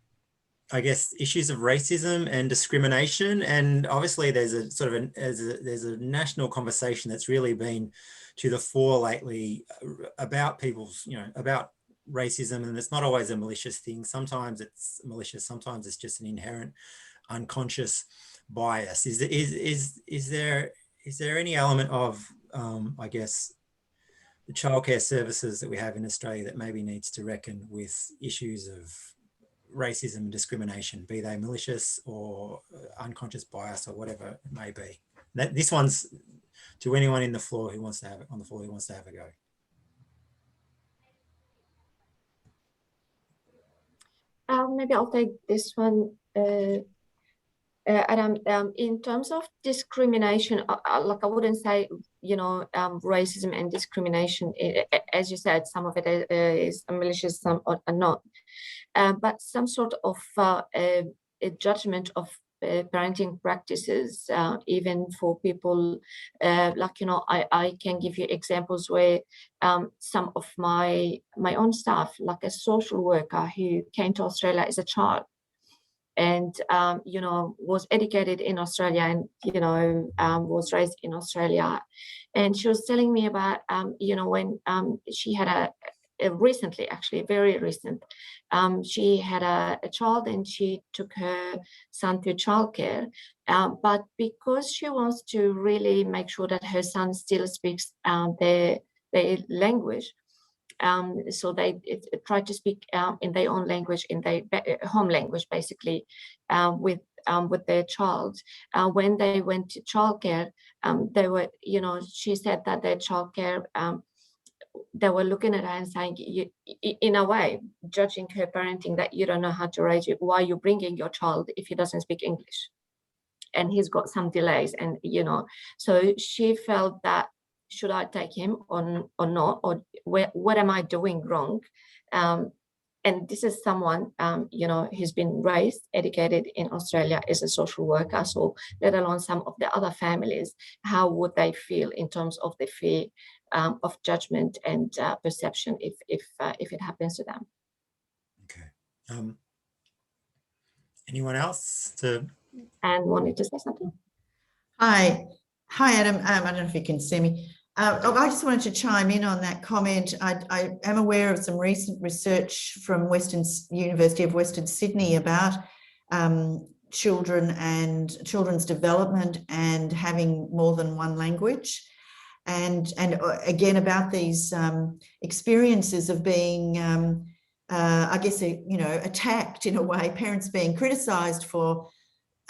I guess, issues of racism and discrimination, and obviously there's a sort of there's a national conversation that's really been to the fore lately about people's, about racism, and it's not always a malicious thing. Sometimes it's malicious, sometimes it's just an inherent unconscious bias. Is there any element of, I guess, the childcare services that we have in Australia that maybe needs to reckon with issues of racism and discrimination, be they malicious or unconscious bias or whatever it may be? This one's to anyone on the floor who wants to have a go. Maybe I'll take this one. Adam, in terms of discrimination, I wouldn't say, racism and discrimination, as you said, some of it is malicious, some are not. But some sort of a judgment of parenting practices, even for people I can give you examples where some of my own staff, like a social worker who came to Australia as a child and was educated in Australia and was raised in Australia, and she was telling me about when she had recently, actually very recent, she had a child and she took her son to childcare, but because she wants to really make sure that her son still speaks their language, so they try to speak in their own language, in their home language, basically, with their child. When they went to childcare, they were, she said that their childcare, they were looking at her and saying, in a way, judging her parenting, that you don't know how to raise it. Why are you bringing your child if he doesn't speak English? And he's got some delays, and so she felt that, should I take him or not, or what am I doing wrong? And this is someone, who's been raised, educated in Australia as a social worker. So let alone some of the other families, how would they feel in terms of the fear of judgment and perception if it happens to them? Okay. Anyone else? Anne wanted to say something. Hi, Adam. I don't know if you can see me. I just wanted to chime in on that comment. I am aware of some recent research from University of Western Sydney about children and children's development and having more than one language, and again about these experiences of being, I guess, attacked in a way, parents being criticised for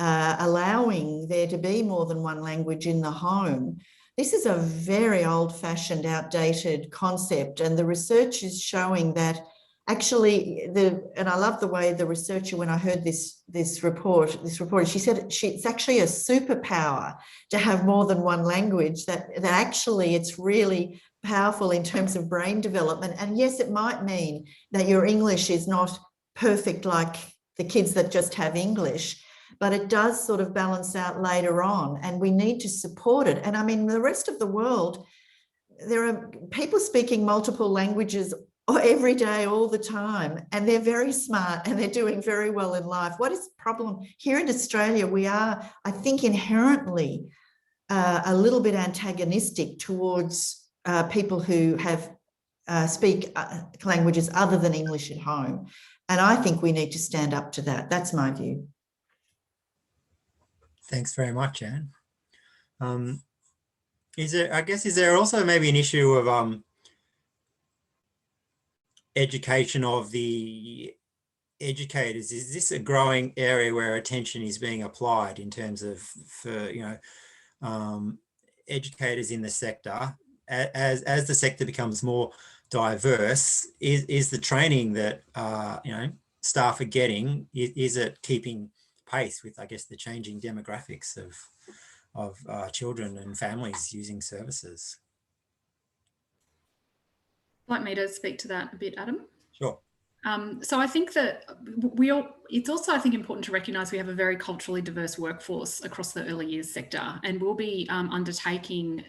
allowing there to be more than one language in the home. This is a very old-fashioned, outdated concept, and the research is showing that actually, and I love the way the researcher, when I heard this report, she said it's actually a superpower to have more than one language, that actually it's really powerful in terms of brain development. And yes, it might mean that your English is not perfect like the kids that just have English, but it does sort of balance out later on, and we need to support it. And I mean, the rest of the world, there are people speaking multiple languages every day, all the time, and they're very smart and they're doing very well in life. What is the problem? Here in Australia, we are, I think, inherently a little bit antagonistic towards people who have speak languages other than English at home. And I think we need to stand up to that. That's my view. Thanks very much, Anne. Is there also maybe an issue of education of the educators? Is this a growing area where attention is being applied in terms of, for, you know, educators in the sector, as the sector becomes more diverse? Is the training that you know, staff are getting, is it keeping pace with, I guess, the changing demographics of children and families using services? Like me to speak to that a bit, Adam? Sure. So I think that it's also, I think, important to recognise we have a very culturally diverse workforce across the early years sector, and we'll be undertaking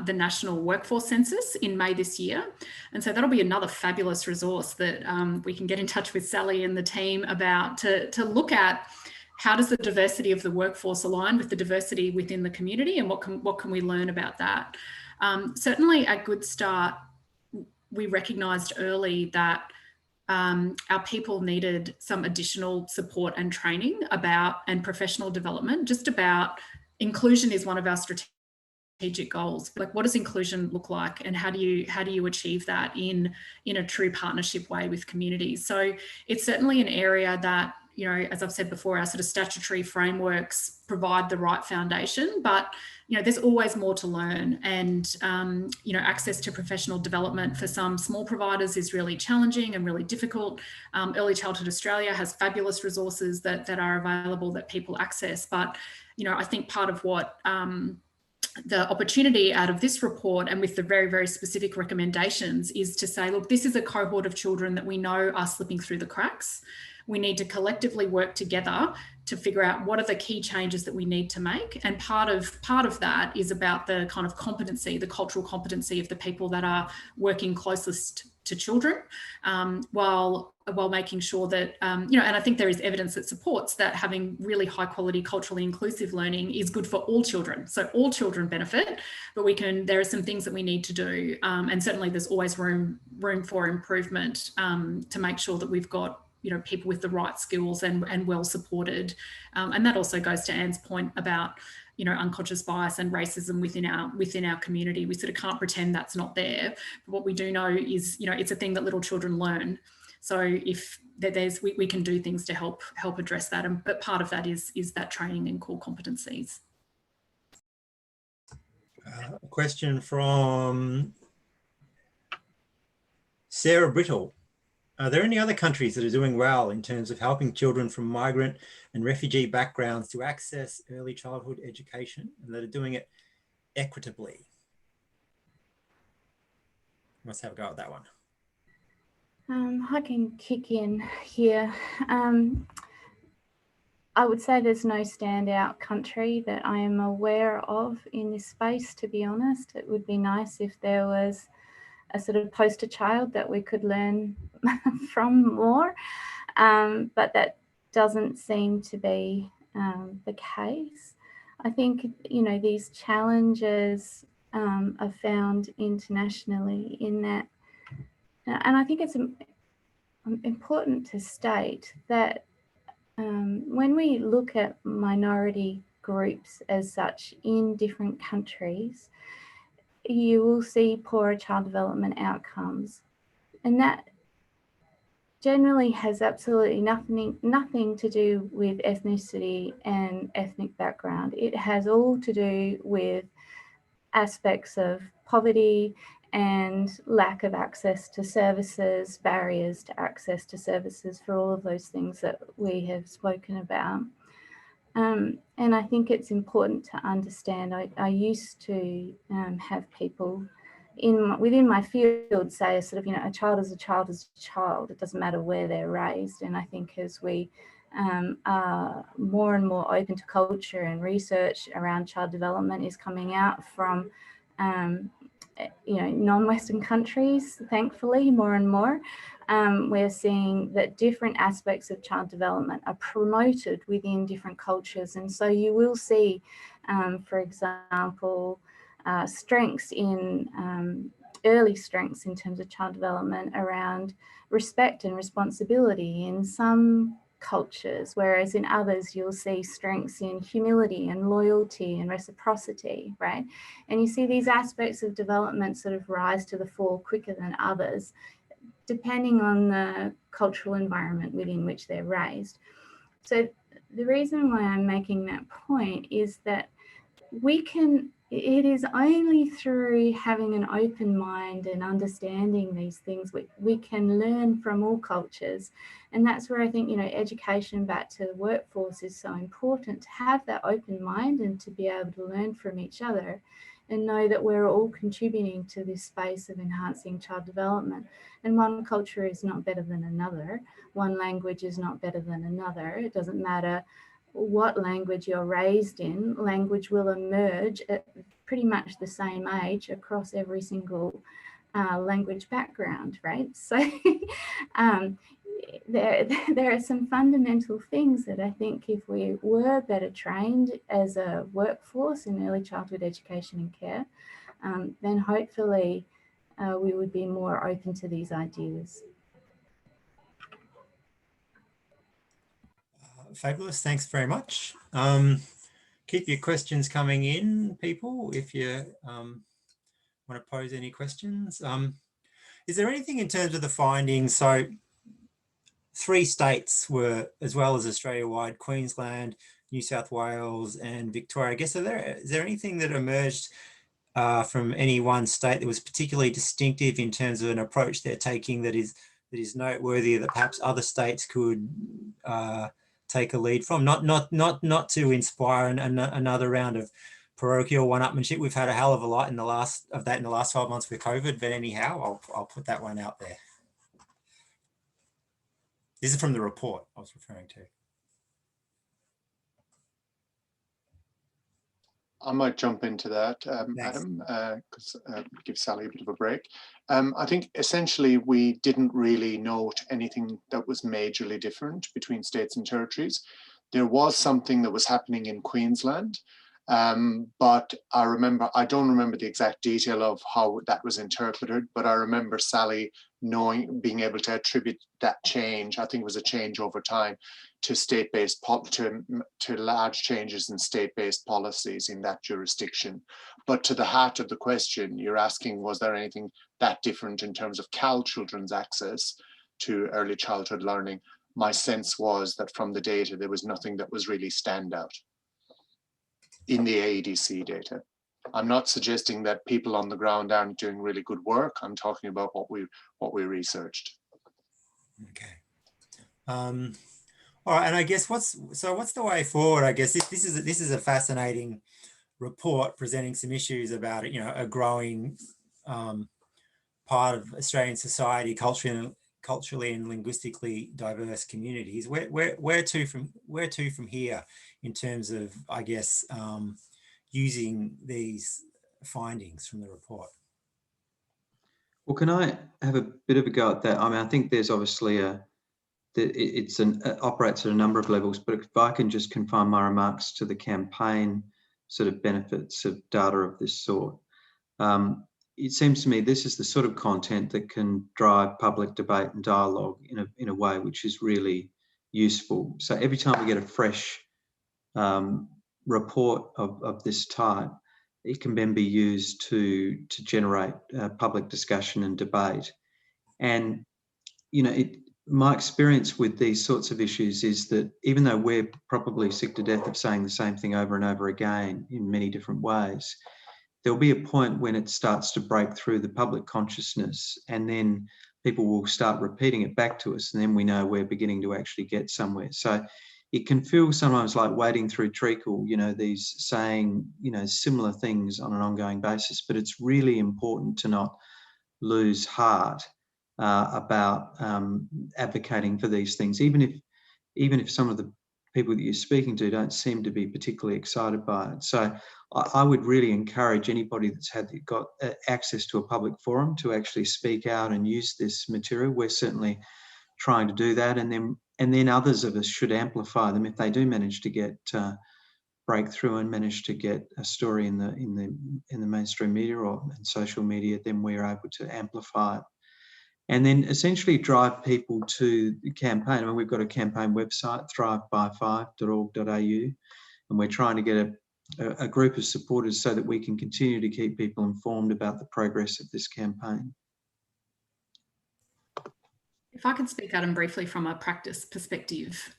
the national workforce census in May this year. And so that'll be another fabulous resource that we can get in touch with Sally and the team about to look at how does the diversity of the workforce align with the diversity within the community, and what can we learn about that. Certainly at Good Start, we recognised early that our people needed some additional support and training about, and professional development, just about inclusion is one of our strategic goals. Like, what does inclusion look like, and how do you achieve that in a true partnership way with communities? So it's certainly an area that, you know, as I've said before, our sort of statutory frameworks provide the right foundation, but, you know, there's always more to learn. And, you know, access to professional development for some small providers is really challenging and really difficult. Early Childhood Australia has fabulous resources that are available that people access. But, you know, I think part of what the opportunity out of this report, and with the very, very specific recommendations, is to say, look, this is a cohort of children that we know are slipping through the cracks. We need to collectively work together to figure out what are the key changes that we need to make. And part of that is about the kind of competency, the cultural competency of the people that are working closest to children, while making sure that, you know, and I think there is evidence that supports that having really high quality, culturally inclusive learning is good for all children. So all children benefit, but there are some things that we need to do. And certainly there's always room for improvement to make sure that we've got, you know, people with the right skills and well supported. And that also goes to Anne's point about, you know, unconscious bias and racism within our community. We sort of can't pretend that's not there. But what we do know is, you know, it's a thing that little children learn. So if we can do things to help address that. But part of that is that training and core competencies. A question from Sarah Brittle. Are there any other countries that are doing well in terms of helping children from migrant and refugee backgrounds to access early childhood education, and that are doing it equitably? Let's have a go at that one. I can kick in here. I would say there's no standout country that I am aware of in this space, to be honest. It would be nice if there was a sort of poster child that we could learn from more, but that doesn't seem to be the case. I think, you know, these challenges are found internationally in that, and I think it's important to state that when we look at minority groups as such in different countries, you will see poorer child development outcomes. And that generally has absolutely nothing to do with ethnicity and ethnic background. It has all to do with aspects of poverty and lack of access to services, barriers to access to services, for all of those things that we have spoken about. And I think it's important to understand, I used to have people within my field say, sort of, you know, a child is a child is a child. It doesn't matter where they're raised. And I think as we are more and more open to culture, and research around child development is coming out from non-Western countries, thankfully, more and more. We're seeing that different aspects of child development are promoted within different cultures. And so you will see, for example, strengths in early strengths in terms of child development around respect and responsibility in some cultures, whereas in others you'll see strengths in humility and loyalty and reciprocity, right? And you see these aspects of development sort of rise to the fore quicker than others, depending on the cultural environment within which they're raised. So the reason why I'm making that point is that it is only through having an open mind and understanding these things we can learn from all cultures. And that's where I think, education back to the workforce is so important, to have that open mind and to be able to learn from each other and know that we're all contributing to this space of enhancing child development. And one culture is not better than another. One language is not better than another. It doesn't matter what language you're raised in, language will emerge at pretty much the same age across every single language background, right? So there are some fundamental things that I think if we were better trained as a workforce in early childhood education and care, then hopefully we would be more open to these ideas. Fabulous, thanks very much. Keep your questions coming in, people, if you want to pose any questions. Is there anything in terms of the findings? So 3 states were, as well as Australia-wide, Queensland, New South Wales and Victoria. I guess, is there anything that emerged from any one state that was particularly distinctive in terms of an approach they're taking that is noteworthy, that perhaps other states could take a lead from? Not to inspire another round of parochial one-upmanship. We've had a hell of a lot in the last 12 months with COVID, but anyhow, I'll put that one out there. This is from the report I was referring to. I might jump into that, Adam, because give Sally a bit of a break. I think essentially we didn't really note anything that was majorly different between states and territories. There was something that was happening in Queensland, but I don't remember the exact detail of how that was interpreted, but I remember Sally being able to attribute that change, I think it was a change over time, to state-based, to large changes in state-based policies in that jurisdiction. But to the heart of the question, you're asking, was there anything that different in terms of CALD children's access to early childhood learning? My sense was that from the data, there was nothing that was really standout in the AEDC data. I'm not suggesting that people on the ground aren't doing really good work. I'm talking about what we researched. Okay. All right, and I guess what's the way forward? I guess this is a fascinating report presenting some issues about a growing part of Australian society, culturally and linguistically diverse communities. Where to from here in terms of, I guess, using these findings from the report? Well, can I have a bit of a go at that? I mean, I think there's obviously it operates at a number of levels, but if I can just confine my remarks to the campaign sort of benefits of data of this sort, it seems to me this is the sort of content that can drive public debate and dialogue in a way which is really useful. So every time we get a fresh report of this type, it can then be used to generate public discussion and debate. And my experience with these sorts of issues is that even though we're probably sick to death of saying the same thing over and over again in many different ways, there'll be a point when it starts to break through the public consciousness, and then people will start repeating it back to us, and then we know we're beginning to actually get somewhere. So it can feel sometimes like wading through treacle, these saying, similar things on an ongoing basis, but it's really important to not lose heart about advocating for these things, even even if some of the people that you're speaking to don't seem to be particularly excited by it. So I would really encourage anybody that's got access to a public forum to actually speak out and use this material. We're certainly trying to do that, and then others of us should amplify them if they do manage to get breakthrough and manage to get a story in the mainstream media or in social media. Then we're able to amplify it, and then essentially drive people to the campaign. I mean, we've got a campaign website, thriveby5.org.au, and we're trying to get a group of supporters so that we can continue to keep people informed about the progress of this campaign. If I can speak, Adam, briefly from a practice perspective,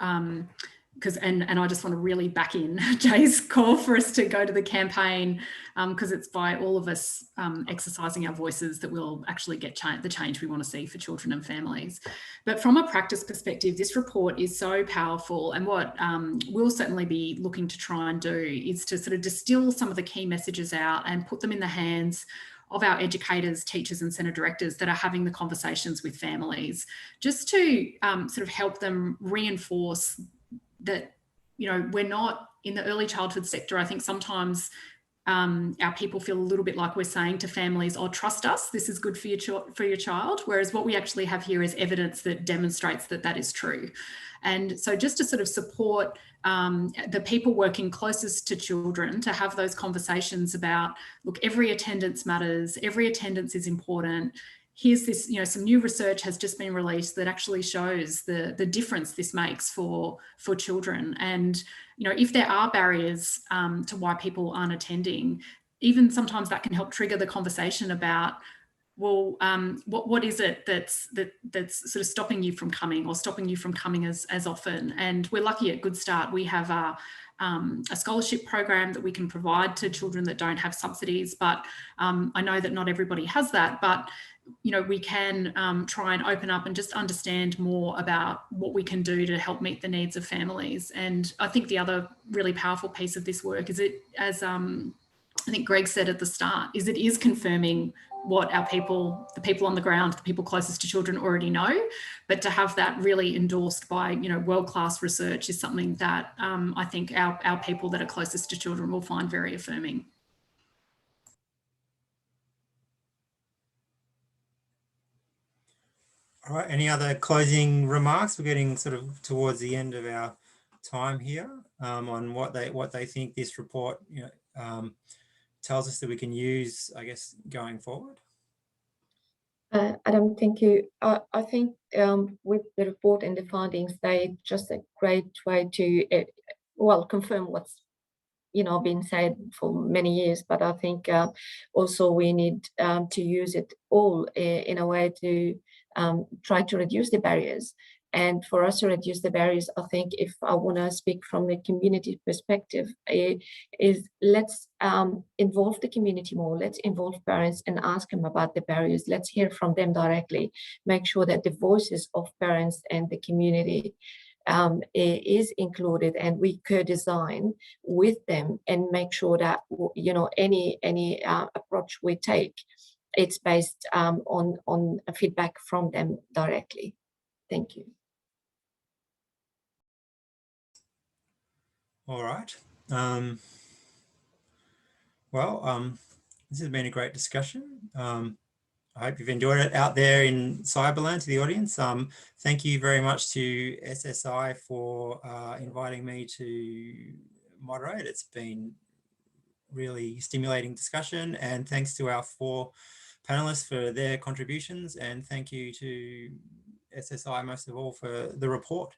because and I just want to really back in Jay's call for us to go to the campaign, because it's by all of us exercising our voices that we'll actually get the change we want to see for children and families. But from a practice perspective, this report is so powerful, and what we'll certainly be looking to try and do is to sort of distill some of the key messages out and put them in the hands of our educators, teachers and centre directors that are having the conversations with families, just to sort of help them reinforce that, you know, we're not in the early childhood sector. I think sometimes our people feel a little bit like we're saying to families, oh, trust us, this is good for your child. Whereas what we actually have here is evidence that demonstrates that that is true. And so just to sort of support the people working closest to children to have those conversations about, look, every attendance matters, every attendance is important. Here's this, you know, some new research has just been released that actually shows the difference this makes for children. And, you know, if there are barriers to why people aren't attending, even sometimes that can help trigger the conversation about, well, what is it that's sort of stopping you from coming, or stopping you from coming as often? And we're lucky at Good Start, we have a scholarship program that we can provide to children that don't have subsidies, but I know that not everybody has that, but you know, we can try and open up and just understand more about what we can do to help meet the needs of families. And I think the other really powerful piece of this work is it, as I think Greg said at the start, is it is confirming what our people, the people on the ground, the people closest to children already know, but to have that really endorsed by, you know, world-class research is something that I think our people that are closest to children will find very affirming. All right, any other closing remarks? We're getting sort of towards the end of our time here on what they think this report, you know, tells us that we can use, I guess, going forward. Adam, thank you. I think with the report and the findings, they just a great way to, well, confirm what's, you know, been said for many years. But I think also we need to use it all in a way to try to reduce the barriers. And for us to reduce the barriers, I think, if I want to speak from the community perspective, is let's involve the community more. Let's involve parents and ask them about the barriers. Let's hear from them directly. Make sure that the voices of parents and the community is included, and we co-design with them and make sure that, you know, any approach we take, it's based on a feedback from them directly. Thank you. All right. This has been a great discussion. I hope you've enjoyed it out there in Cyberland, to the audience. Thank you very much to SSI for inviting me to moderate. It's been really stimulating discussion, and thanks to our 4 panelists for their contributions, and thank you to SSI most of all for the report.